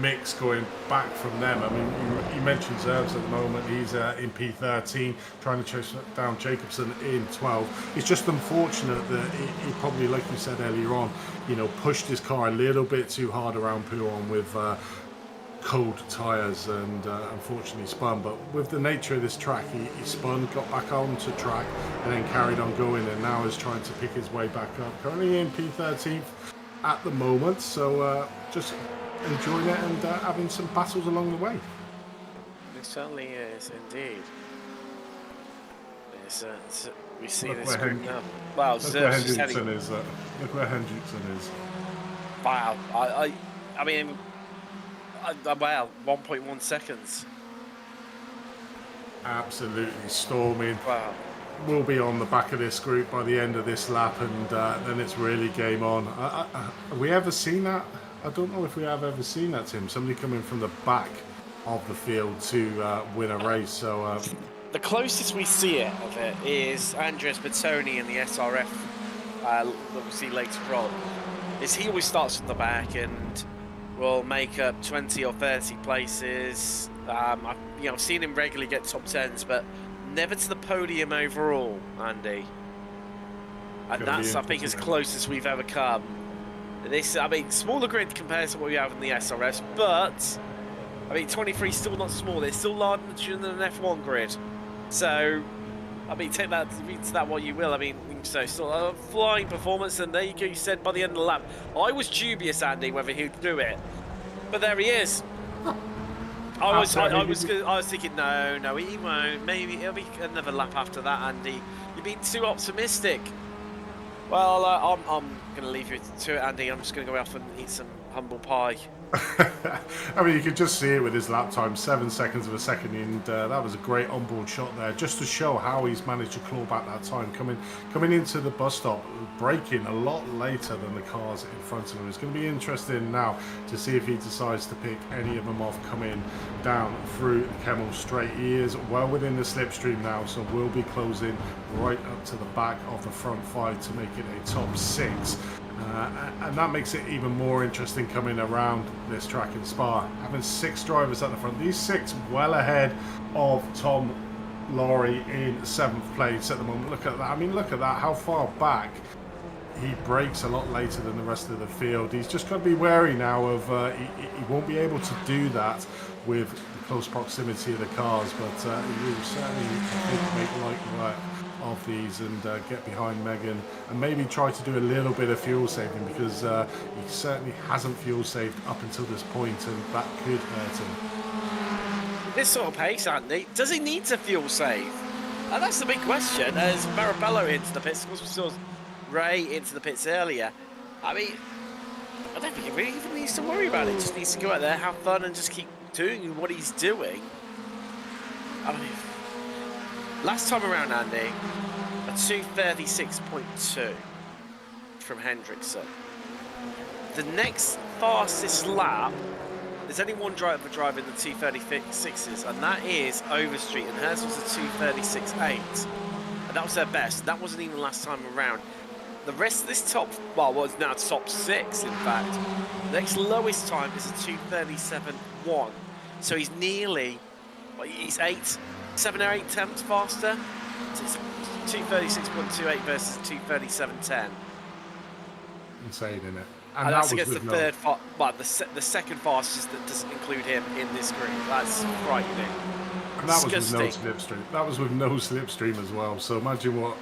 [SPEAKER 3] mix going back from them. I mean, you mentioned Zerbs at the moment. He's in P13, trying to chase down Jacobson in 12. It's just unfortunate that he probably, like you said earlier on, you know, pushed his car a little bit too hard around Pouhon with cold tyres, and unfortunately spun. But with the nature of this track, he spun, got back onto track, and then carried on going, and now is trying to pick his way back up. Currently in P13th at the moment, so just enjoying it and having some battles along the way.
[SPEAKER 2] It certainly is, indeed. We see
[SPEAKER 3] Look
[SPEAKER 2] this
[SPEAKER 3] where
[SPEAKER 2] group now. Wow,
[SPEAKER 3] Look where Hendrickson is. Look where Hendrickson is.
[SPEAKER 2] Wow, I mean, well, 1.1 seconds.
[SPEAKER 3] Absolutely storming.
[SPEAKER 2] Wow.
[SPEAKER 3] We'll be on the back of this group by the end of this lap, and then it's really game on. Have we ever seen that? I don't know if we have ever seen that, Tim. Somebody coming from the back of the field to win a race. So
[SPEAKER 2] the closest we see it of it is Andres Bertoni in the SRF that we'll see later on. Is he always starts from the back and will make up 20 or 30 places. I've seen him regularly get top 10s, but never to the podium overall, Andy. And that's, I think, as close as we've ever come. This, I mean, smaller grid compared to what we have in the SRS, but I mean, 23 is still not small. It's still larger than an F1 grid. So, I mean, take that to that what you will. I mean, so still a flying performance, and there you go. You said by the end of the lap, I was dubious, Andy, whether he'd do it, but there he is. I was thinking, no, he won't. Maybe it'll be another lap after that, Andy. You've been too optimistic. Well, I'm going to leave you to it, Andy. I'm just going to go off and eat some humble pie.
[SPEAKER 3] I mean, you could just see it with his lap time, 7 seconds of a second, and that was a great onboard shot there, just to show how he's managed to claw back that time. Coming into the bus stop, braking a lot later than the cars in front of him. It's going to be interesting now to see if he decides to pick any of them off coming down through the Kemmel Straight. He is well within the slipstream now, so we'll be closing right up to the back of the front 5 to make it a top 6. And that makes it even more interesting coming around this track in Spa. Having 6 drivers at the front. These 6 well ahead of Tom Laurie in 7th place at the moment. Look at that. I mean, look at that. How far back. He brakes a lot later than the rest of the field. He's just got to be wary now of he won't be able to do that with the close proximity of the cars, but he will certainly make light work of these and get behind Megan and maybe try to do a little bit of fuel saving, because he certainly hasn't fuel saved up until this point, and that could hurt him.
[SPEAKER 2] This sort of pace, Andy, does he need to fuel save? And that's the big question. As Marabello into the pits, of course we saw Ray into the pits earlier. I mean, I don't think he really even needs to worry about it. He just needs to go out there, have fun, and just keep doing what he's doing. I mean, last time around, Andy, a 2:36.2 from Hendrickson. The next fastest lap, there's only one driver driving the 2:36s, and that is Overstreet, and hers was a 2:36.8. And that was their best. That wasn't even last time around. the rest of this top, well, it's now top 6, in fact. The next lowest time is a 2:37.1. So he's nearly, he's 7 or 8 tenths faster. So it's 2:36.28 versus 2:37.10.
[SPEAKER 3] Insane, isn't it?
[SPEAKER 2] And that's against the third, the second fastest that doesn't include him in this group. That's frightening.
[SPEAKER 3] And that was with no slipstream. That was with no slipstream as well. So imagine what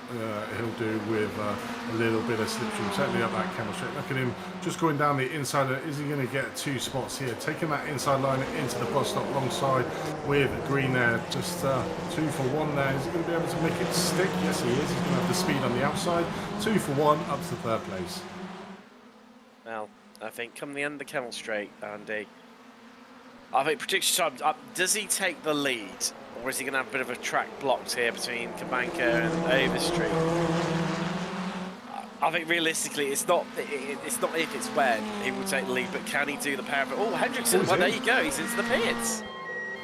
[SPEAKER 3] he'll do with a little bit of slipstream. Certainly up that chemistry. Look at him just going down the inside. Is he going to get 2 spots here? Taking that inside line into the bus stop alongside with Green there. Just 2 for 1 there. Is he going to be able to make it stick? Yes, he is. He's going to have the speed on the outside. 2 for 1 up to 3rd place.
[SPEAKER 2] Well, I think come the end of the Kemmel Straight, Andy, I think prediction time, does he take the lead? Or is he going to have a bit of a track blocked here between Kabanka and Overstreet? I think realistically, it's not if, it's when he will take the lead, but can he do the power of it? Oh, Hendrickson, well, there you go, he's into the pits.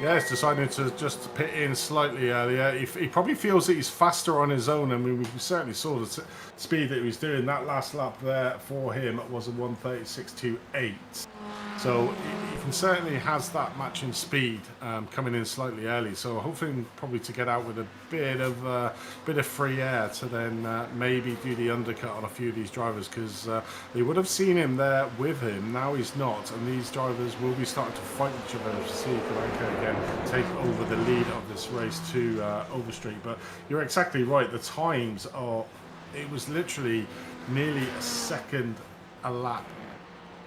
[SPEAKER 3] Yeah, he's decided to just pit in slightly earlier. He probably feels that he's faster on his own. I mean, we certainly saw the speed that he was doing. That last lap there for him was a 1:36.28. So he can certainly has that matching speed coming in slightly early. So hoping probably to get out with a bit of free air to then maybe do the undercut on a few of these drivers, because they would have seen him there with him. Now he's not, and these drivers will be starting to fight each other to see Kabanka again take over the lead of this race to Overstreet. But you're exactly right. The times are, it was literally nearly a second a lap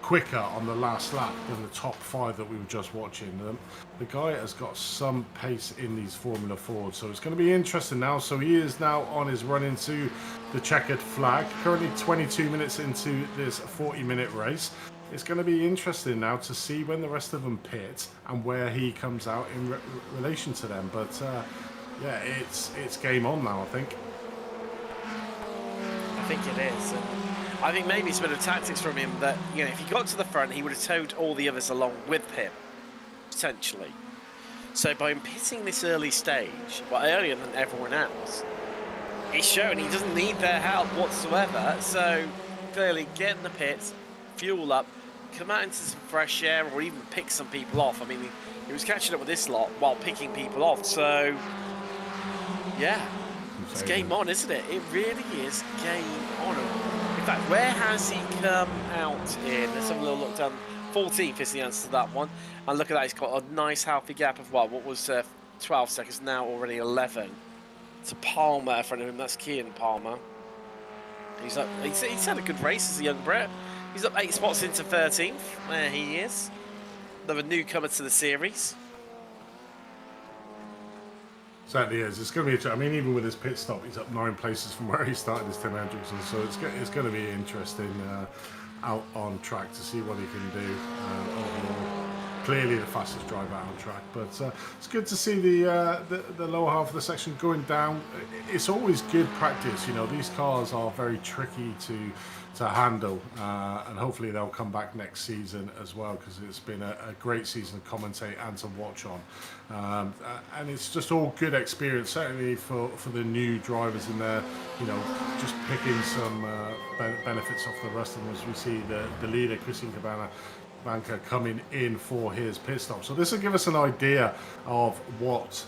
[SPEAKER 3] quicker on the last lap than the top 5 that we were just watching. The guy has got some pace in these Formula Fords, so it's going to be interesting now. So he is now on his run into the checkered flag, currently 22 minutes into this 40-minute race. It's going to be interesting now to see when the rest of them pit and where he comes out in relation to them. But yeah, it's game on now, I think.
[SPEAKER 2] I think it is. I think maybe it's a bit of tactics from him that, you know, if he got to the front, he would have towed all the others along with him, potentially. So by him pitting this early stage, well, earlier than everyone else, he's shown he doesn't need their help whatsoever. So clearly get in the pits, fuel up, come out into some fresh air, or even pick some people off. I mean, he was catching up with this lot while picking people off. So, yeah, it's game on, isn't it? It really is game on. In fact, where has he come out in? Let's have a little look down. 14th is the answer to that one. And look at that, he's got a nice healthy gap of, well, what was 12 seconds, now already 11. To Palmer in front of him, that's Kian Palmer. He's had a good race as a young Brit. He's up 8 spots into 13th. There he is. Another newcomer to the series.
[SPEAKER 3] Certainly is. It's going to be. I mean, even with his pit stop, he's up 9 places from where he started as Tim Hendrickson. So it's going to be interesting out on track to see what he can do overall. Clearly the fastest driver out on track, but it's good to see the lower half of the section going down. It's always good practice. You know, these cars are very tricky to handle, and hopefully they'll come back next season as well, because it's been a great season to commentate and to watch on, and it's just all good experience, certainly for the new drivers in there. You know, just picking some benefits off the rest of them, as we see the leader Christian Kabanka coming in for his pit stop. So this will give us an idea of what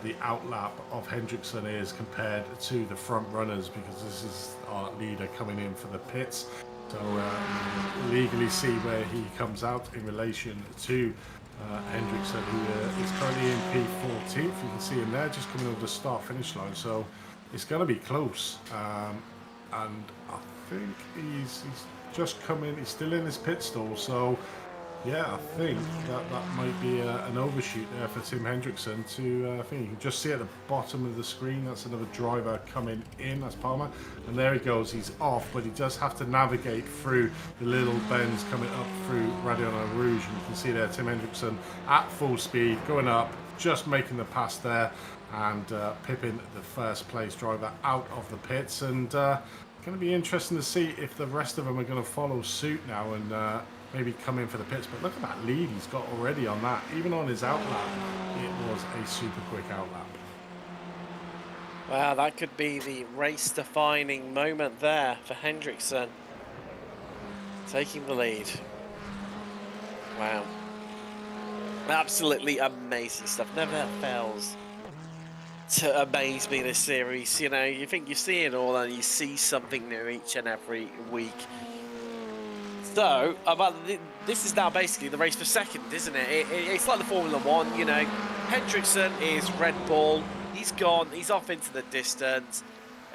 [SPEAKER 3] the outlap of Hendrickson is compared to the front runners, because this is our leader coming in for the pits. So legally see where he comes out in relation to Hendrickson, who is currently in P14th. You can see him there, just coming over the start-finish line. So it's going to be close, and I think he's just come in. He's still in his pit stall, so yeah, I think that might be an overshoot there for Tim Hendrickson. I think you can just see at the bottom of the screen, that's another driver coming in, that's Palmer, and there he goes, he's off, but he does have to navigate through the little bends coming up through Radiona Rouge, and you can see there Tim Hendrickson at full speed, going up, just making the pass there, and pipping the first place driver out of the pits. And going to be interesting to see if the rest of them are going to follow suit now and maybe come in for the pits. But look at that lead he's got already on that. Even on his outlap, it was a super quick outlap.
[SPEAKER 2] Wow, that could be the race-defining moment there for Hendrickson. Taking the lead. Wow. Absolutely amazing stuff. Never fails to amaze me this series. You know, you think you see it all and you see something new each and every week. So, this is now basically the race for second, isn't it? It's like the Formula One, you know. Hendrickson is Red Bull. He's gone. He's off into the distance.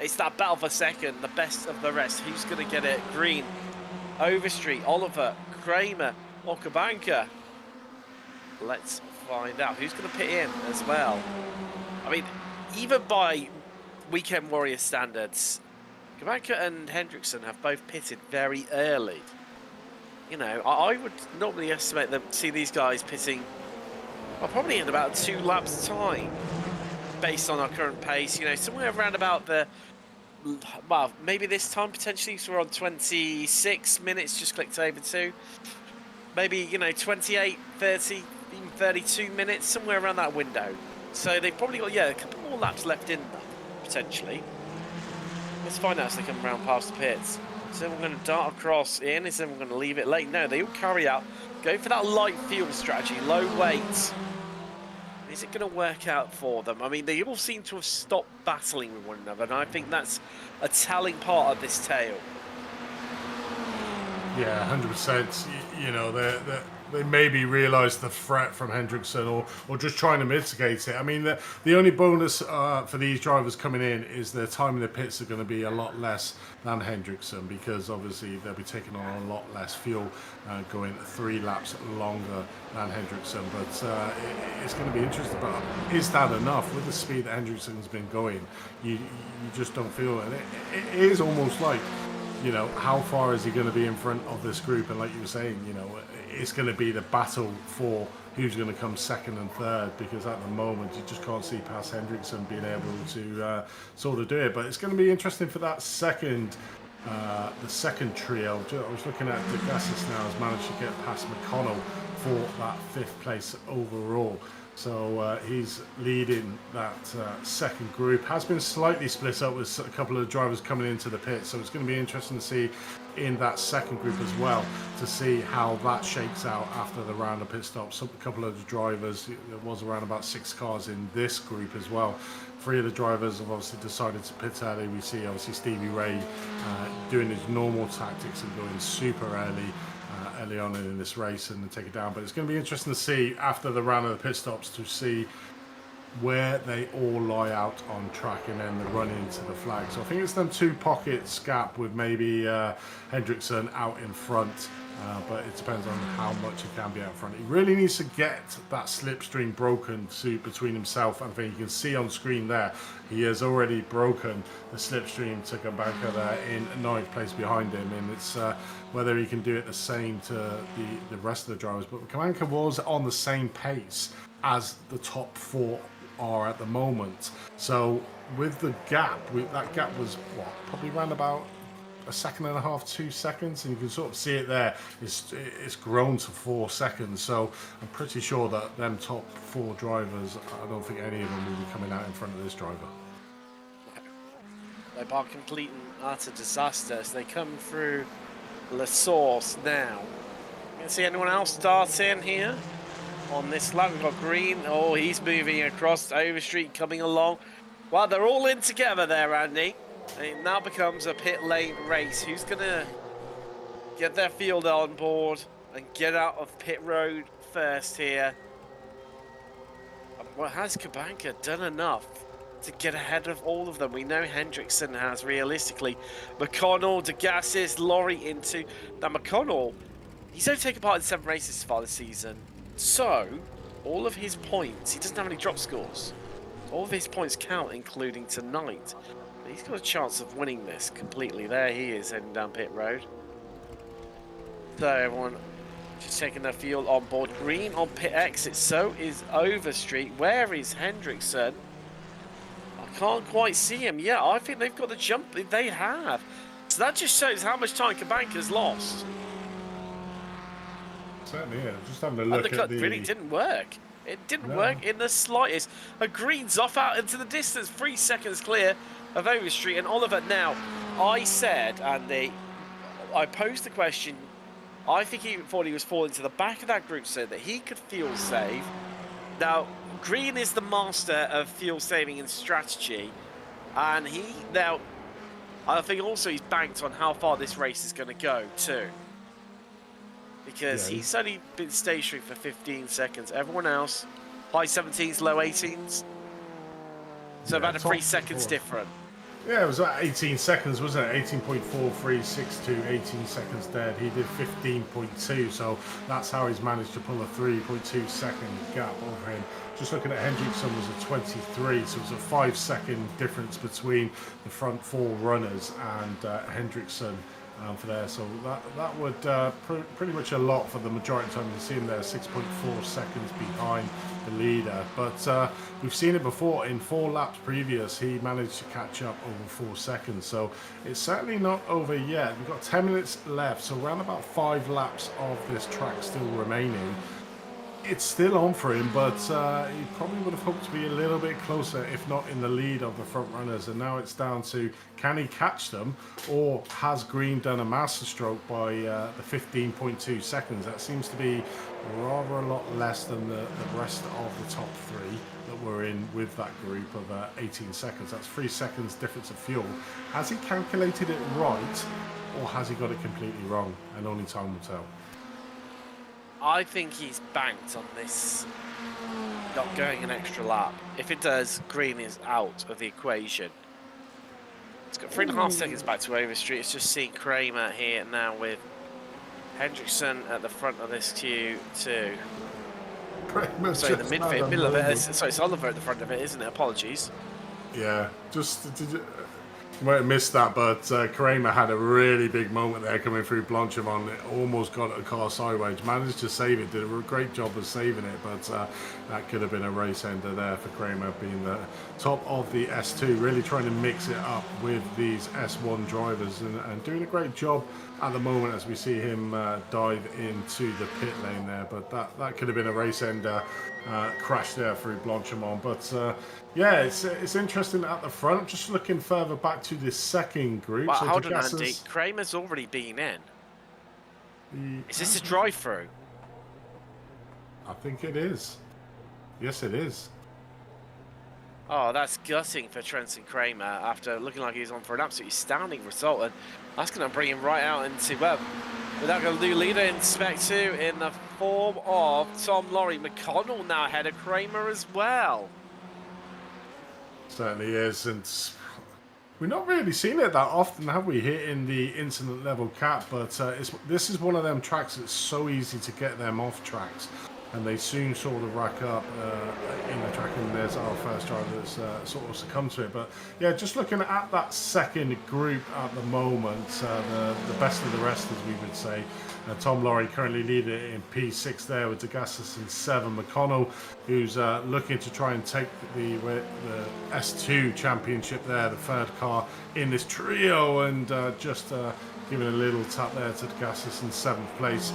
[SPEAKER 2] It's that battle for second, the best of the rest. Who's going to get it? Green, Overstreet, Oliver, Kramer, or Kabanka? Let's find out. Who's going to pit in as well? I mean, even by Weekend Warrior standards, Kabanka and Hendrickson have both pitted very early. You know, I would normally estimate them, see these guys pitting, well, probably in about 2 laps time, based on our current pace. You know, somewhere around about the, well, maybe this time potentially, so we're on 26 minutes, just clicked over to. Maybe, you know, 28, 30, even 32 minutes, somewhere around that window. So they've probably got, yeah, a couple more laps left in them, potentially. Let's find out as they come around past the pits. Is everyone going to dart across in? Is everyone going to leave it late? No, they all carry out. Go for that light fuel strategy, low weight. Is it going to work out for them? I mean, they all seem to have stopped battling with one another, and I think that's a telling part of this tale.
[SPEAKER 3] Yeah, 100%. You know, they maybe realise the threat from Hendrickson or just trying to mitigate it. I mean, the only bonus for these drivers coming in is their time in the pits are going to be a lot less than Hendrickson, because obviously they'll be taking on a lot less fuel, going 3 laps longer than Hendrickson. But it's going to be interesting. But is that enough with the speed that Hendrickson's been going? You just don't feel it. It is almost like, you know, how far is he going to be in front of this group? And like you were saying, you know, it's going to be the battle for who's going to come second and third, because at the moment you just can't see past Hendrickson being able to sort of do it. But it's going to be interesting for that second, the second trio. I was looking at DeGassis now has managed to get past McConnell for that 5th place overall. So he's leading that second group. Has been slightly split up with a couple of drivers coming into the pit. So it's going to be interesting to see in that second group as well, to see how that shakes out after the round of pit stops. A couple of the drivers, there was around about 6 cars in this group as well. 3 of the drivers have obviously decided to pit early. We see obviously Stevie Ray doing his normal tactics and going super early on in this race and take it down. But it's going to be interesting to see after the round of the pit stops to see where they all lie out on track and then the run into the flag. So I think it's them 2 pockets gap with maybe Hendrickson out in front, but it depends on how much he can be out front. He really needs to get that slipstream broken between himself, and I think you can see on screen there he has already broken the slipstream to Kabanka there in 9th place behind him, and it's whether he can do it the same to the rest of the drivers. But Kabanka was on the same pace as the top 4 are at the moment. So with the gap, that gap was what, probably around about 1.5 seconds, 2 seconds, and you can sort of see it there. It's grown to 4 seconds. So I'm pretty sure that them top 4 drivers, I don't think any of them will be coming out in front of this driver.
[SPEAKER 2] They are complete and utter disasters. They come through La Source now. You can see anyone else start in here on this lap. We've got Green. Oh, he's moving across Overstreet, coming along. Well, they're all in together there, Andy. It now becomes a pit lane race. Who's going to get their field on board and get out of pit road first here? Well, has Kabanka done enough to get ahead of all of them? We know Hendrickson has, realistically. McConnell, DeGassis, Laurie into... Now, McConnell, he's only taken part in 7 races so far this season. So, all of his points, he doesn't have any drop scores. All of his points count, including tonight. But he's got a chance of winning this completely. There he is, heading down pit road. So, everyone just taking their field on board. Green on pit exit, so is Overstreet. Where is Hendrickson? I can't quite see him. Yeah, I think they've got the jump. They have. So that just shows how much time Kabanka's lost.
[SPEAKER 3] Certainly, yeah. Just having a look
[SPEAKER 2] And the cut
[SPEAKER 3] at the...
[SPEAKER 2] really didn't work. It didn't work in the slightest. A green's off out into the distance, 3 seconds clear of Overstreet and Oliver. Now, I said, Andy, I posed the question, I think he thought he was falling to the back of that group so that he could fuel save. Now, Green is the master of fuel saving and strategy, and I think also he's banked on how far this race is going to go too. Because he's only been stationary for 15 seconds. Everyone else, high 17s, low 18s. So about a 3 seconds different.
[SPEAKER 3] Yeah, it was about 18 seconds, wasn't it? 18.4362, 18 seconds dead. He did 15.2, so that's how he's managed to pull a 3.2 second gap over him. Just looking at Hendrickson was a 23, so it was a 5 second difference between the front 4 runners and Hendrickson for there. So that would pretty much a lot for the majority of the time. You see him there 6.4 seconds behind the leader, but we've seen it before in 4 laps previous. He managed to catch up over 4 seconds, so it's certainly not over yet. We've got 10 minutes left, so around about 5 laps of this track still remaining. It's still on for him, but he probably would have hoped to be a little bit closer, if not in the lead of the front runners. And now it's down to, can he catch them, or has Green done a masterstroke by the 15.2 seconds? That seems to be rather a lot less than the rest of the top 3 that were in with that group of 18 seconds. That's 3 seconds difference of fuel. Has he calculated it right, or has he got it completely wrong? And only time will tell.
[SPEAKER 2] I think he's banked on this not going an extra lap. If it does, Green is out of the equation. It's got 3.5 seconds back to Overstreet. It's just seeing Kramer here now with Hendrickson at the front of this queue too. Sorry, the middle of it. Sorry, it's Oliver at the front of it, isn't it? Apologies.
[SPEAKER 3] Yeah, you might have missed that, but Kramer had a really big moment there coming through Blanchimont. It almost got a car sideways, managed to save it, did a great job of saving it, but that could have been a race ender there for Kramer, being the top of the S2, really trying to mix it up with these S1 drivers and doing a great job at the moment as we see him dive into the pit lane there, but that could have been a race ender. Crash there through Blanchimont, but yeah, it's interesting at the front. Just looking further back to the second group.
[SPEAKER 2] Well,
[SPEAKER 3] so
[SPEAKER 2] hold on, Andy. Kramer's already been in. Is this a drive-through?
[SPEAKER 3] I think it is. Yes, it is.
[SPEAKER 2] Oh, that's gutting for Trenton Kramer after looking like he was on for an absolutely astounding result, and that's going to bring him right out into without going to do leader in Spec 2 in the form of Tom Lorry. McConnell now ahead of Kramer as well.
[SPEAKER 3] Certainly is, and we've not really seen it that often, have we, hitting the incident level cap, but this is one of them tracks that's so easy to get them off tracks, and they soon sort of rack up in the track, and there's our first driver that's sort of succumbed to it. But yeah, just looking at that second group at the moment, the best of the rest, as we would say. Tom Lorry currently leading in P6 there with Degassis in 7. McConnell, who's looking to try and take the S2 championship there, the third car in this trio, and just giving a little tap there to Degassis in 7th place,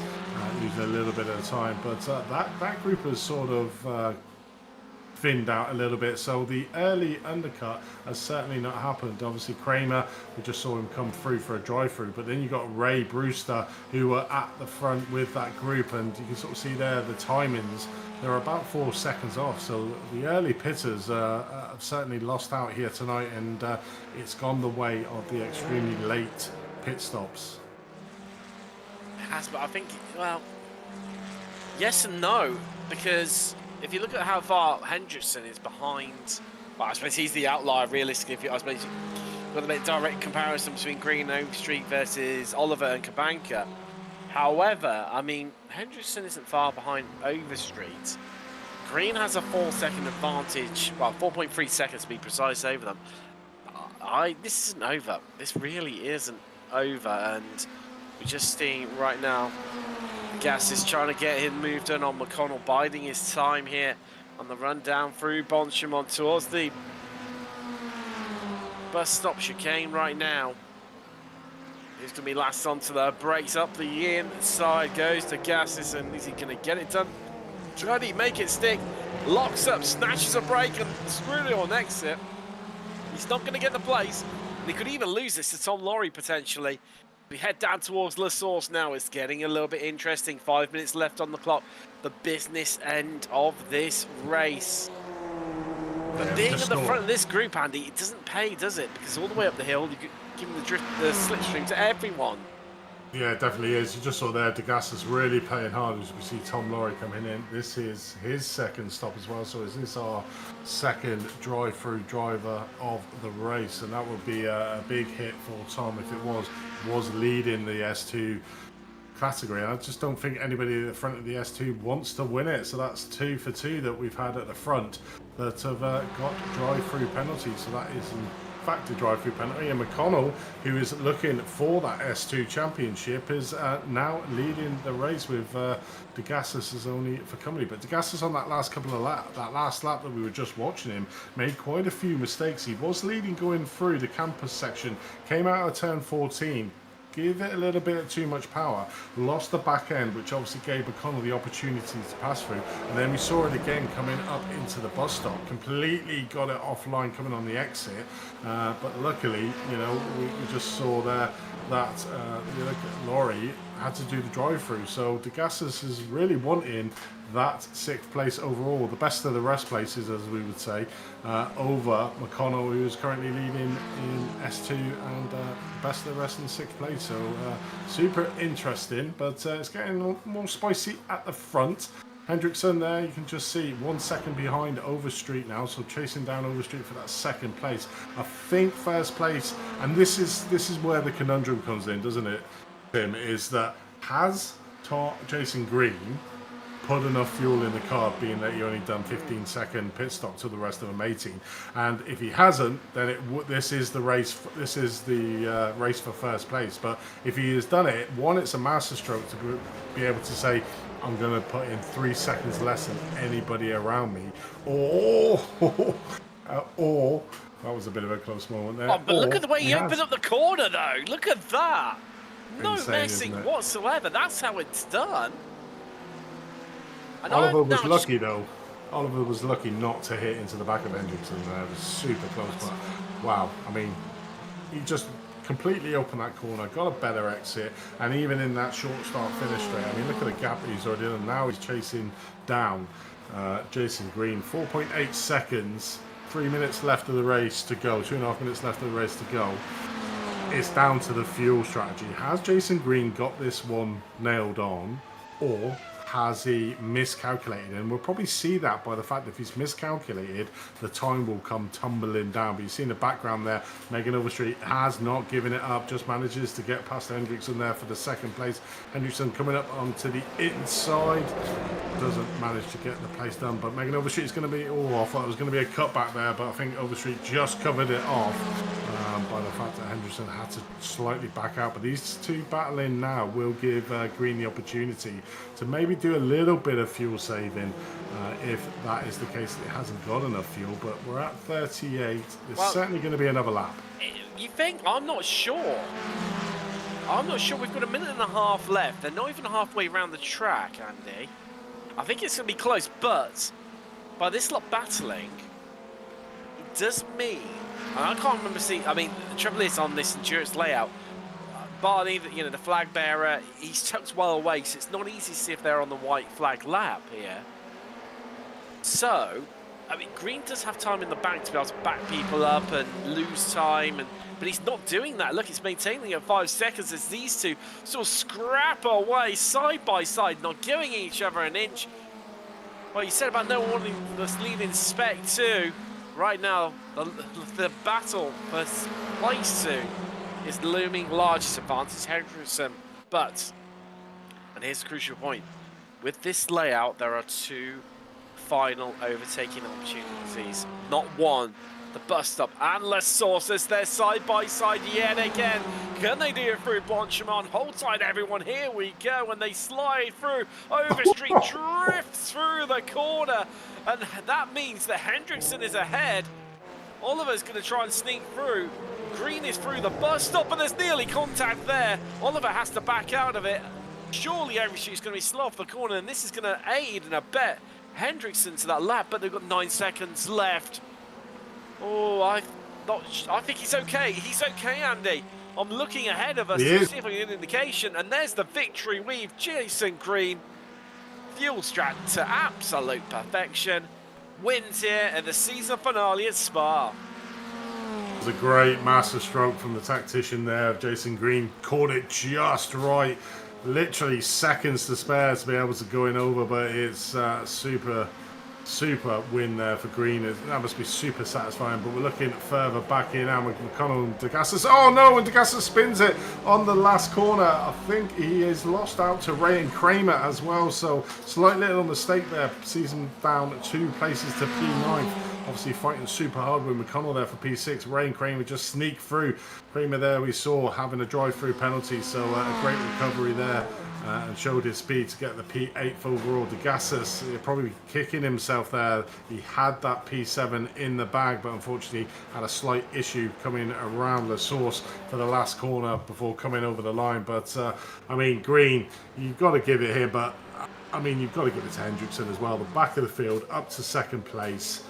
[SPEAKER 3] losing a little bit of time. But that group has sort of thinned out a little bit, so the early undercut has certainly not happened. Obviously Kramer, we just saw him come through for a drive-through, but then you got Ray Brewster, who were at the front with that group, and you can sort of see there the timings, they're about 4 seconds off, so the early pitters have certainly lost out here tonight, and it's gone the way of the extremely late pit stops.
[SPEAKER 2] It has, but I think, well, yes and no, because if you look at how far Hendrickson is behind, well, I suppose he's the outlier realistically. I suppose you've got to make a direct comparison between Green and Overstreet versus Oliver and Kabanka. However, I mean, Hendrickson isn't far behind Overstreet. Green has a 4 second advantage, well, 4.3 seconds to be precise over them. This isn't over. This really isn't over, and we're just seeing right now Gas is trying to get him moved on McConnell, biding his time here on the run down through Blanchimont towards the bus stop chicane right now. Who's going to be last onto the brakes up the inside, goes to Gassis, and is he going to get it done? Try to make it stick. locks up, snatches a break, and screwed on exit. He's not going to get the place. And he could even lose this to Tom Laurie, potentially. We head down towards La Source now. It's getting a little bit interesting. 5 minutes left on the clock. The business end of this race. But being at the front of this group, Andy, it doesn't pay, does it? Because all the way up the hill, you're giving the slipstream to everyone.
[SPEAKER 3] Yeah, it definitely is. You just saw there, Degas's really playing hard. As we see Tom Laurie coming in. This is his second stop as well. So is this our second drive-through driver of the race? And that would be a big hit for Tom if it was leading the S2 category. And I just don't think anybody at the front of the S2 wants to win it. So that's 2 for 2 that we've had at the front that have got drive-through penalties. So that is fact a drive-through penalty, and McConnell, who is looking for that S2 championship, is now leading the race with Degas's is only for company. But Degas's on that last couple of that last lap that we were just watching him made quite a few mistakes. He was leading going through the campus section, came out of turn 14. Give it a little bit of too much power, lost the back end, which obviously gave McConnell the opportunity to pass through, and then we saw it again coming up into the bus stop, completely got it offline coming on the exit, but luckily, you know, we just saw there that Laurie had to do the drive-through, so Degas's is really wanting that 6th place overall, the best of the rest places, as we would say, over McConnell, who is currently leading in S2, and best of the rest in 6th place. So super interesting, but it's getting more spicy at the front. Hendrickson there, you can just see 1 second behind Overstreet now, so chasing down Overstreet for that 2nd place. I think 1st place, and this is where the conundrum comes in, doesn't it, Tim, is that has Jason Green put enough fuel in the car, being that he only done 15-second pit stop to the rest of them 18, and if he hasn't, then this is the race. This is the race for 1st place. But if he has done it, one, it's a masterstroke to be able to say, I'm going to put in 3 seconds less than anybody around me, or that was a bit of a close moment there.
[SPEAKER 2] Oh, but look at the way he opened up the corner, though. Look at that. No
[SPEAKER 3] Insane,
[SPEAKER 2] messing whatsoever. That's how it's done. And
[SPEAKER 3] Oliver was lucky, though. Oliver was lucky not to hit into the back of Hendrickson there. It was super close, but wow. I mean, he just completely opened that corner, got a better exit, and even in that short start finish straight, I mean, look at the gap that he's already in, and now he's chasing down Jason Green. 4.8 seconds, 3 minutes left of the race to go, 2.5 minutes left of the race to go. It's down to the fuel strategy. Has Jason Green got this one nailed on, or has he miscalculated? And we'll probably see that by the fact that if he's miscalculated, the time will come tumbling down. But you see in the background there, Megan Overstreet has not given it up, just manages to get past Hendrickson there for the 2nd place. Hendrickson coming up onto the inside, doesn't manage to get the place done. But Megan Overstreet is going to be, I thought it was going to be a cutback there, but I think Overstreet just covered it off by the fact that Hendrickson had to slightly back out. But these two battling now will give Green the opportunity to maybe do a little bit of fuel saving if that is the case that it hasn't got enough fuel. But we're at 38. There's certainly going to be another lap.
[SPEAKER 2] You think? I'm not sure. I'm not sure. We've got 1.5 minutes left. They're not even halfway around the track, Andy. I think it's going to be close, but by this lot battling, it does mean, and I can't remember seeing, I mean, the trouble is on this endurance layout, Barney, you know, the flag bearer, he's tucked well away, so it's not easy to see if they're on the white flag lap here. So, I mean, Green does have time in the back to be able to back people up and lose time, but he's not doing that. Look, he's maintaining at 5 seconds as these two sort of scrap away side by side, not giving each other an inch. Well, you said about no one wanting this lead in spec too. Right now, the battle for place 2 is looming largest advantage Hendrickson. But, and here's the crucial point, with this layout there are 2 final overtaking opportunities, not one. The bus stop and Les Sources, they're side by side yet again. Can they do it through Blanchimont? Hold tight, everyone. Here we go. And they slide through. Overstreet drifts through the corner. And that means that Hendrickson is ahead. Oliver's going to try and sneak through. Green is through the bus stop, but there's nearly contact there. Oliver has to back out of it. Surely Overstreet's going to be slow off the corner, and this is going to aid and abet Hendrickson to that lap, but they've got 9 seconds left. Oh, I think he's okay. He's okay, Andy. I'm looking ahead of us to see if I can get an indication, and there's the victory weave. Jason Green, fuel strat to absolute perfection, wins here at the season finale at Spa.
[SPEAKER 3] It was a great master stroke from the tactician there. Jason Green caught it just right. Literally seconds to spare to be able to go in over, but it's super win there for Green. That must be super satisfying, but we're looking further back in now. McConnell and DeGassis. Oh no, and DeGassis spins it on the last corner. I think he is lost out to Ray and Kramer as well, so slight little mistake there. Season down 2 places to P9. Obviously fighting super hard with McConnell there for P6. Ray and Kramer just sneak through. Kramer there we saw having a drive-through penalty, so a great recovery there. And showed his speed to get the P8 overall. DeGassis probably kicking himself there. He had that P7 in the bag, but unfortunately had a slight issue coming around the source for the last corner before coming over the line. But I mean, Green, you've got to give it here, but I mean, you've got to give it to Hendrickson as well. The back of the field up to second place.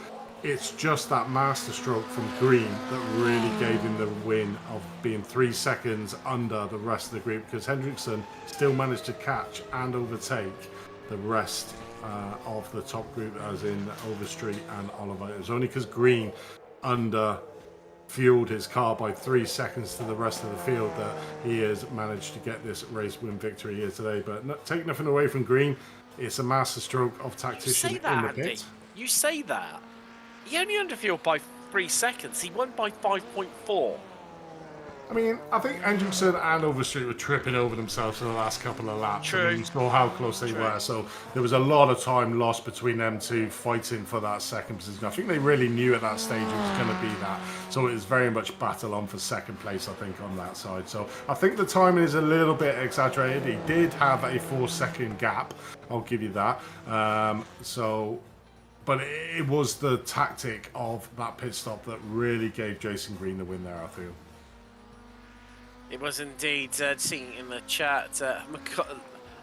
[SPEAKER 3] It's just that master stroke from Green that really gave him the win of being 3 seconds under the rest of the group, because Hendrickson still managed to catch and overtake the rest of the top group, as in Overstreet and Oliver. It was only because Green fueled his car by 3 seconds to the rest of the field that he has managed to get this race win victory here today. But take nothing away from Green. It's a master stroke of tactician in the pit.
[SPEAKER 2] Andy. You say that. He only underfueled by 3 seconds. He won by 5.4.
[SPEAKER 3] I mean, I think Hendrickson and Overstreet were tripping over themselves for the last couple of laps.
[SPEAKER 2] True.
[SPEAKER 3] And you saw how close they were. So there was a lot of time lost between them two fighting for that second position. I think they really knew at that stage it was going to be that. So it was very much battle on for second place, I think, on that side. So I think the timing is a little bit exaggerated. He did have a 4-second gap. I'll give you that. But it was the tactic of that pit stop that really gave Jason Green the win there, I feel.
[SPEAKER 2] It was indeed. Seeing in the chat,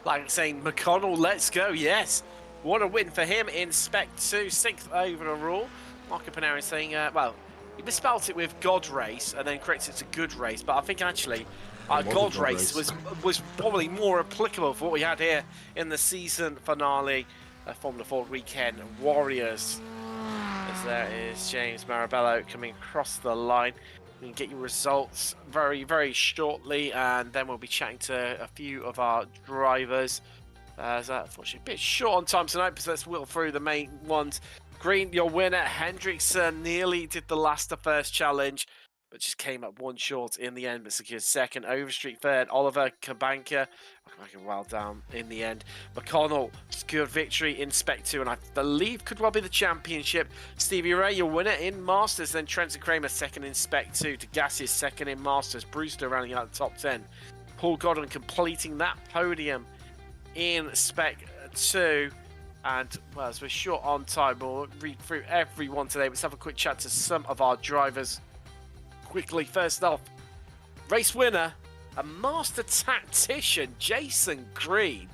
[SPEAKER 2] like saying, McConnell, let's go. Yes. What a win for him in Spec 2, 6th overall. Marco Panarin saying, well, he misspelled it with God Race and then corrected it to Good Race. But I think actually God Race was probably more applicable for what we had here in the season finale. Formula Ford Weekend Warriors. As there is James Marabello coming across the line. We can get your results very, very shortly, and then we'll be chatting to a few of our drivers. Unfortunately, a bit short on time tonight, but let's wheel through the main ones. Green, your winner. Hendrickson nearly did the last of first challenge, but just came up 1 short in the end, but secured second. Overstreet third. Oliver Kabanka well down in the end. McConnell secured victory in Spec 2, and I believe could well be the championship. Stevie Ray, your winner in Masters. Then Trenton Kramer second in Spec 2. DeGassis second in Masters. Brewster rounding out the top 10. Paul Godwin completing that podium in Spec 2. And, well, as we're short on time, we'll read through everyone today. Let's have a quick chat to some of our drivers quickly. First off, race winner, a master tactician, Jason Green.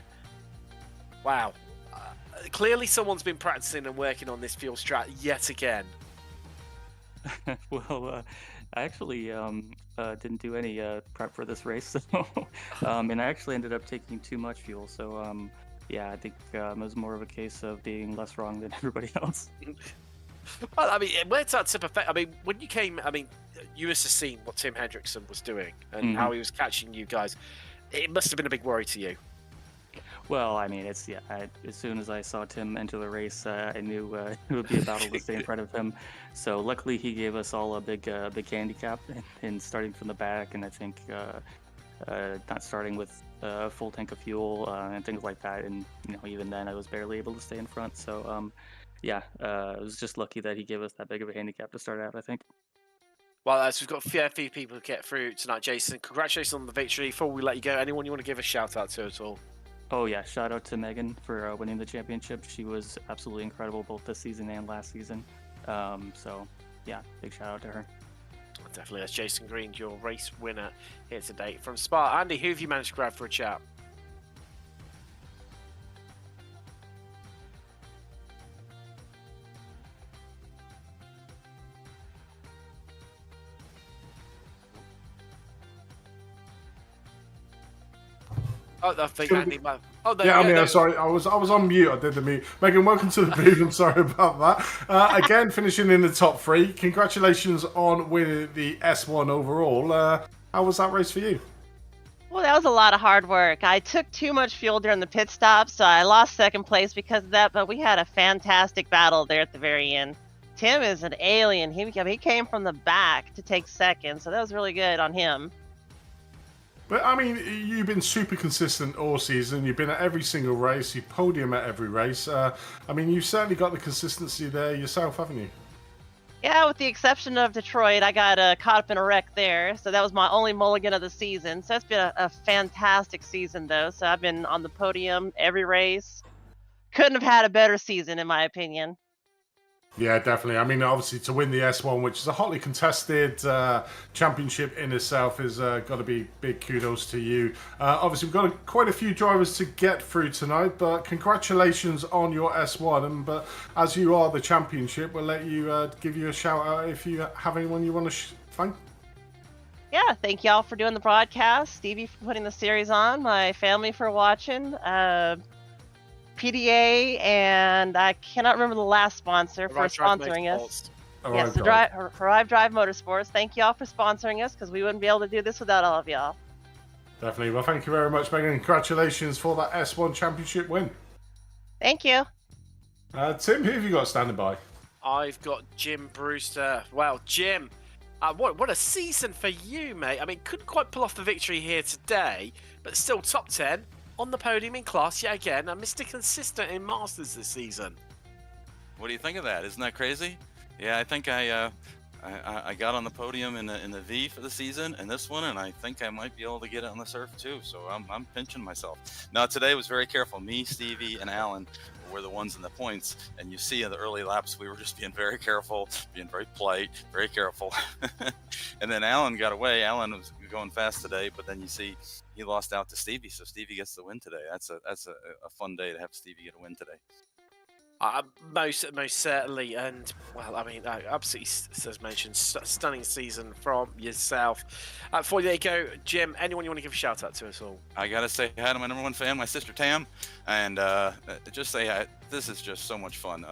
[SPEAKER 2] Wow. Clearly someone's been practicing and working on this fuel strat yet again.
[SPEAKER 4] Well, I actually didn't do any prep for this race, so, and I actually ended up taking too much fuel. So, yeah, I think it was more of a case of being less wrong than everybody else.
[SPEAKER 2] Well, I mean, where's that tip effect? I mean, when you came, I mean, you must have seen what Tim Hendrickson was doing and how he was catching you guys. It must have been a big worry to you.
[SPEAKER 4] Well, I mean, as soon as I saw Tim enter the race, I knew it would be a battle to stay in front of him. So luckily, he gave us all a big handicap in starting from the back, and I think not starting with a full tank of fuel and things like that. And even then, I was barely able to stay in front. So. Yeah, it was just lucky that he gave us that big of a handicap to start out, I think.
[SPEAKER 2] Well, as we've got a fair few people to get through tonight, Jason, congratulations on the victory. Before we let you go, anyone you want to give a shout out to at all?
[SPEAKER 4] Oh, yeah, shout out to Megan for winning the championship. She was absolutely incredible both this season and last season. So, yeah, big shout out to her.
[SPEAKER 2] Definitely, that's Jason Green, your race winner here today from Spa. Andy, who have you managed to grab for a chat? Oh, I think Andy might. Oh, there
[SPEAKER 3] Yeah,
[SPEAKER 2] we go.
[SPEAKER 3] I'm sorry. I was on mute. I did the mute. Megan, welcome to the booth. I'm sorry about that. Again, finishing in the top 3. Congratulations on winning the S1 overall. How was that race for you?
[SPEAKER 5] Well, that was a lot of hard work. I took too much fuel during the pit stop, so I lost second place because of that, but we had a fantastic battle there at the very end. Tim is an alien. He came from the back to take second, so that was really good on him.
[SPEAKER 3] But, I mean, you've been super consistent all season. You've been at every single race. You podium at every race. I mean, you've certainly got the consistency there yourself, haven't you?
[SPEAKER 5] Yeah, with the exception of Detroit, I got caught up in a wreck there, so that was my only mulligan of the season. So it's been a fantastic season, though. So I've been on the podium every race. Couldn't have had a better season, in my opinion.
[SPEAKER 3] Yeah, definitely. I mean, obviously, to win the S1, which is a hotly contested championship in itself, is got to be big kudos to you. Obviously, we've got quite a few drivers to get through tonight, but congratulations on your S1. But as you are the championship, we'll let you give you a shout out if you have anyone you want to thank.
[SPEAKER 5] Yeah, thank y'all for doing the broadcast, Stevie for putting the series on, my family for watching, PDA, and I cannot remember the last sponsor for sponsoring us. Yes, Arrive Drive Motorsports. Thank y'all for sponsoring us because we wouldn't be able to do this without all of y'all.
[SPEAKER 3] Definitely. Well, thank you very much, Megan. Congratulations for that S1 championship win.
[SPEAKER 5] Thank you.
[SPEAKER 3] Tim, who have you got standing by?
[SPEAKER 2] I've got Jim Brewster. Well, Jim, what a season for you, mate. I mean, couldn't quite pull off the victory here today, but still top 10. On the podium in class yet again, and Mr. Consistent in Masters this season.
[SPEAKER 6] What do you think of that? Isn't that crazy? Yeah, I think I got on the podium in the V for the season and this one, and I think I might be able to get it on the surf too. So I'm pinching myself. Now today was very careful. Me, Stevie, and Alan were the ones in the points, and you see in the early laps we were just being very careful, being very polite, very careful. And then Alan got away. Alan was going fast today, but then you see he lost out to Stevie, so Stevie gets the win today. That's a fun day to have Stevie get a win today.
[SPEAKER 2] Most certainly, and well, I mean, absolutely, as mentioned, stunning season from yourself. Before you go, Jim, anyone you want to give a shout out to us all?
[SPEAKER 6] I gotta say hi to my number 1 fan, my sister Tam, and just say hi. This is just so much fun,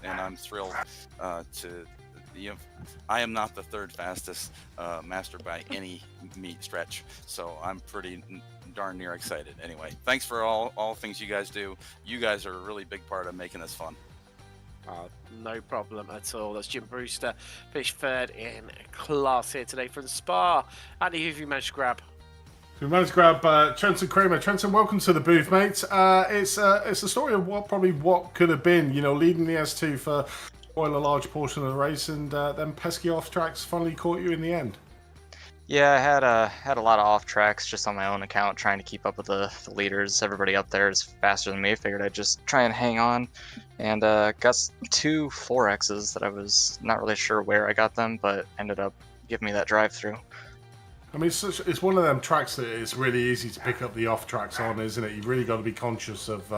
[SPEAKER 6] and I'm thrilled to. I am not the 3rd fastest master by any meat stretch, so I'm pretty darn near excited. Anyway, thanks for all things you guys do. You guys are a really big part of making this fun.
[SPEAKER 2] No problem at all. That's Jim Brewster, finished 3rd in class here today from Spa. Andy, who have you managed to grab?
[SPEAKER 3] We managed to grab Trenton Kramer. Trenton, welcome to the booth, mate. It's a story of what could have been. You know, leading the S2 for quite a large portion of the race, and then pesky off tracks finally caught you in the end.
[SPEAKER 7] Yeah, I had a lot of off tracks just on my own account, trying to keep up with the leaders. Everybody up there is faster than me. I figured I'd just try and hang on, and got 2 4Xs that I was not really sure where I got them, but ended up giving me that drive through.
[SPEAKER 3] I mean, it's one of them tracks that it's really easy to pick up the off tracks on, isn't it? You've really got to be conscious of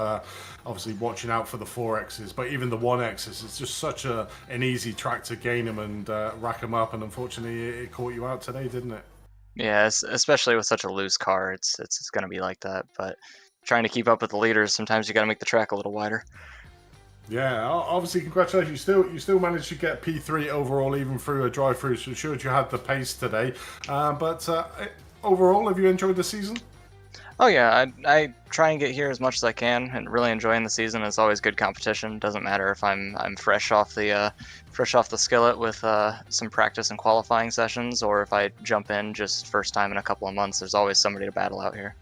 [SPEAKER 3] obviously watching out for the 4Xs, but even the 1Xs, it's just such an easy track to gain them and rack them up, and unfortunately it caught you out today, didn't it?
[SPEAKER 7] Yeah, especially with such a loose car, it's going to be like that, but trying to keep up with the leaders, sometimes you got to make the track a little wider.
[SPEAKER 3] Yeah, obviously, congratulations. You still managed to get P3 overall, even through a drive-through, so it showed you had the pace today. But overall, have you enjoyed the season?
[SPEAKER 7] Oh yeah, I try and get here as much as I can, and really enjoying the season. It's always good competition. Doesn't matter if I'm fresh off the skillet with some practice and qualifying sessions, or if I jump in just first time in a couple of months. There's always somebody to battle out here.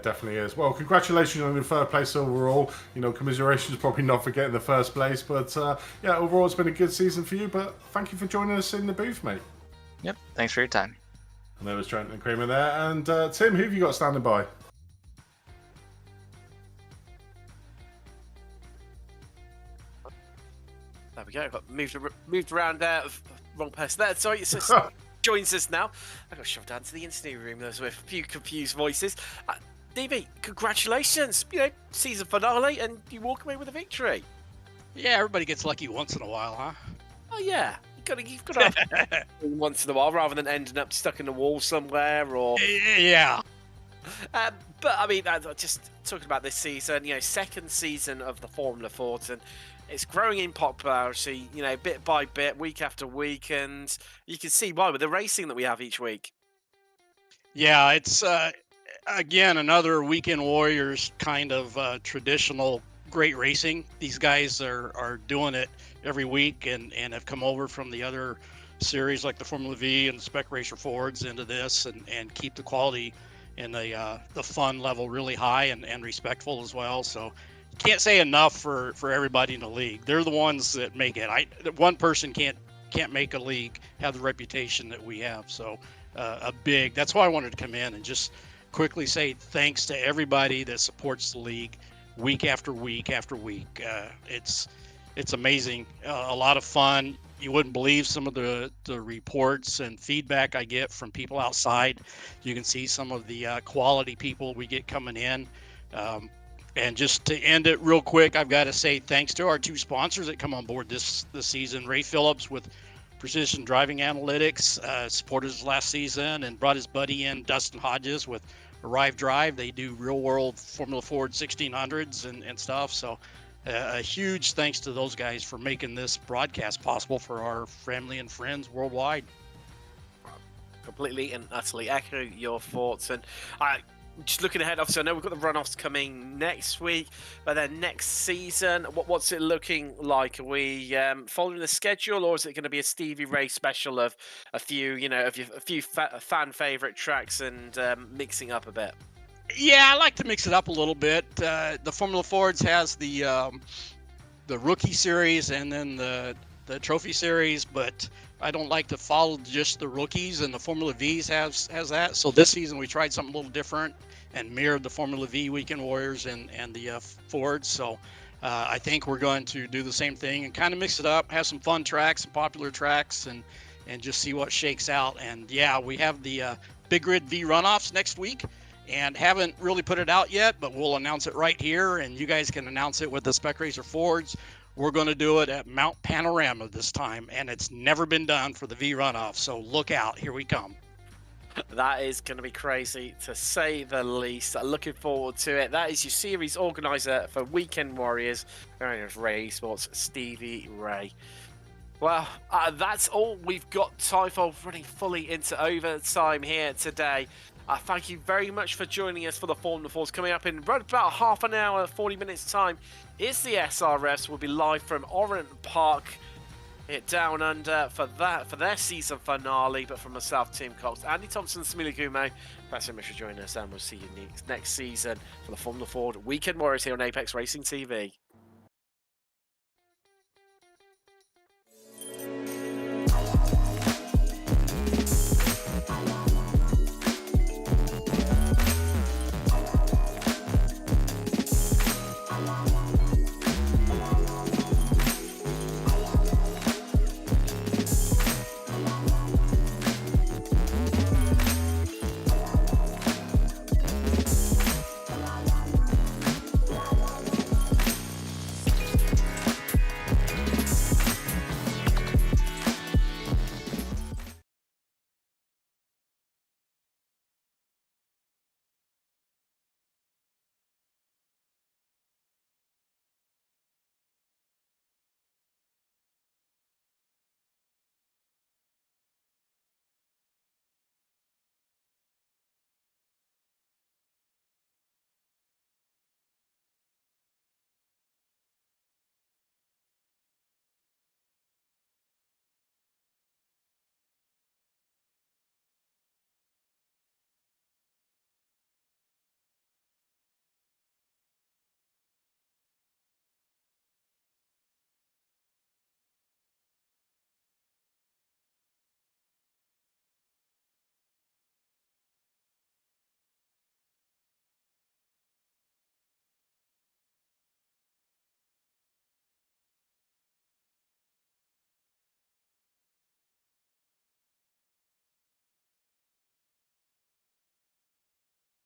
[SPEAKER 3] Definitely is. Well, congratulations on your 3rd place overall. You know, commiserations probably not for getting the 1st place, but yeah, overall it's been a good season for you. But thank you for joining us in the booth, mate.
[SPEAKER 7] Yep, thanks for your time.
[SPEAKER 3] And there was Trent and Kramer there. And Tim, who have you got standing by?
[SPEAKER 2] There we go. Got moved around there. Wrong person there. Sorry, it's just joins us now. I got shoved down to the interview room. There was a few confused voices. DB, congratulations! You know, season finale, and you walk away with a victory.
[SPEAKER 8] Yeah, everybody gets lucky once in a while, huh?
[SPEAKER 2] Oh yeah, you've got to have once in a while, rather than ending up stuck in the wall somewhere or.
[SPEAKER 8] Yeah.
[SPEAKER 2] But I mean, just talking about this season, second season of the Formula Ford, and it's growing in popularity, bit by bit, week after week, and you can see why with the racing that we have each week.
[SPEAKER 8] Yeah, it's again another Weekend Warriors kind of traditional great racing. These guys are doing it every week and have come over from the other series like the Formula V and the Spec Racer Fords into this and keep the quality and the fun level really high and respectful as well. So can't say enough for everybody in the league. They're the ones that make it. One person can't make a league have the reputation that we have. So that's why I wanted to come in and just quickly say thanks to everybody that supports the league week after week after week. It's amazing. A lot of fun. You wouldn't believe some of the reports and feedback I get from people outside. You can see some of the quality people we get coming in. And just to end it real quick, I've got to say thanks to our 2 sponsors that come on board this season. Ray Phillips with Precision Driving Analytics supported us last season and brought his buddy in, Dustin Hodges, with Arrive Drive. They do real-world Formula Ford 1600s and stuff. So a huge thanks to those guys for making this broadcast possible for our family and friends worldwide.
[SPEAKER 2] Completely and utterly echo your thoughts. And just looking ahead, obviously, I know we've got the runoffs coming next week, but then next season, what's it looking like? Are we following the schedule, or is it going to be a Stevie Ray special of a few, fan favorite tracks and mixing up a bit?
[SPEAKER 8] Yeah, I like to mix it up a little bit. The Formula Fords has the rookie series and then the trophy series, but I don't like to follow just the rookies, and the Formula V's has that. So this season we tried something a little different and mirrored the Formula V Weekend Warriors and the Fords. So I think we're going to do the same thing and kind of mix it up, have some fun tracks, some popular tracks, and just see what shakes out. And yeah, we have the Big Grid V runoffs next week. And haven't really put it out yet, but we'll announce it right here, and you guys can announce it with the Spec Racer Fords. We're going to do it at Mount Panorama this time, and it's never been done for the V runoff, so look out. Here we come.
[SPEAKER 2] That is going to be crazy, to say the least. Looking forward to it. That is your series organizer for Weekend Warriors, Ray Esports, Stevie Ray. Well, that's all we've got time for, running fully into overtime here today. Thank you very much for joining us for the Formula Fords. Coming up in about half an hour, 40 minutes time, is the SRS. We'll be live from Orient Park, down under for their season finale. But from myself, Tim Cox, Andy Thompson, Samila Gume, thanks so much for joining us, and we'll see you next season for the Formula Ford Weekend Warriors here on Apex Racing TV.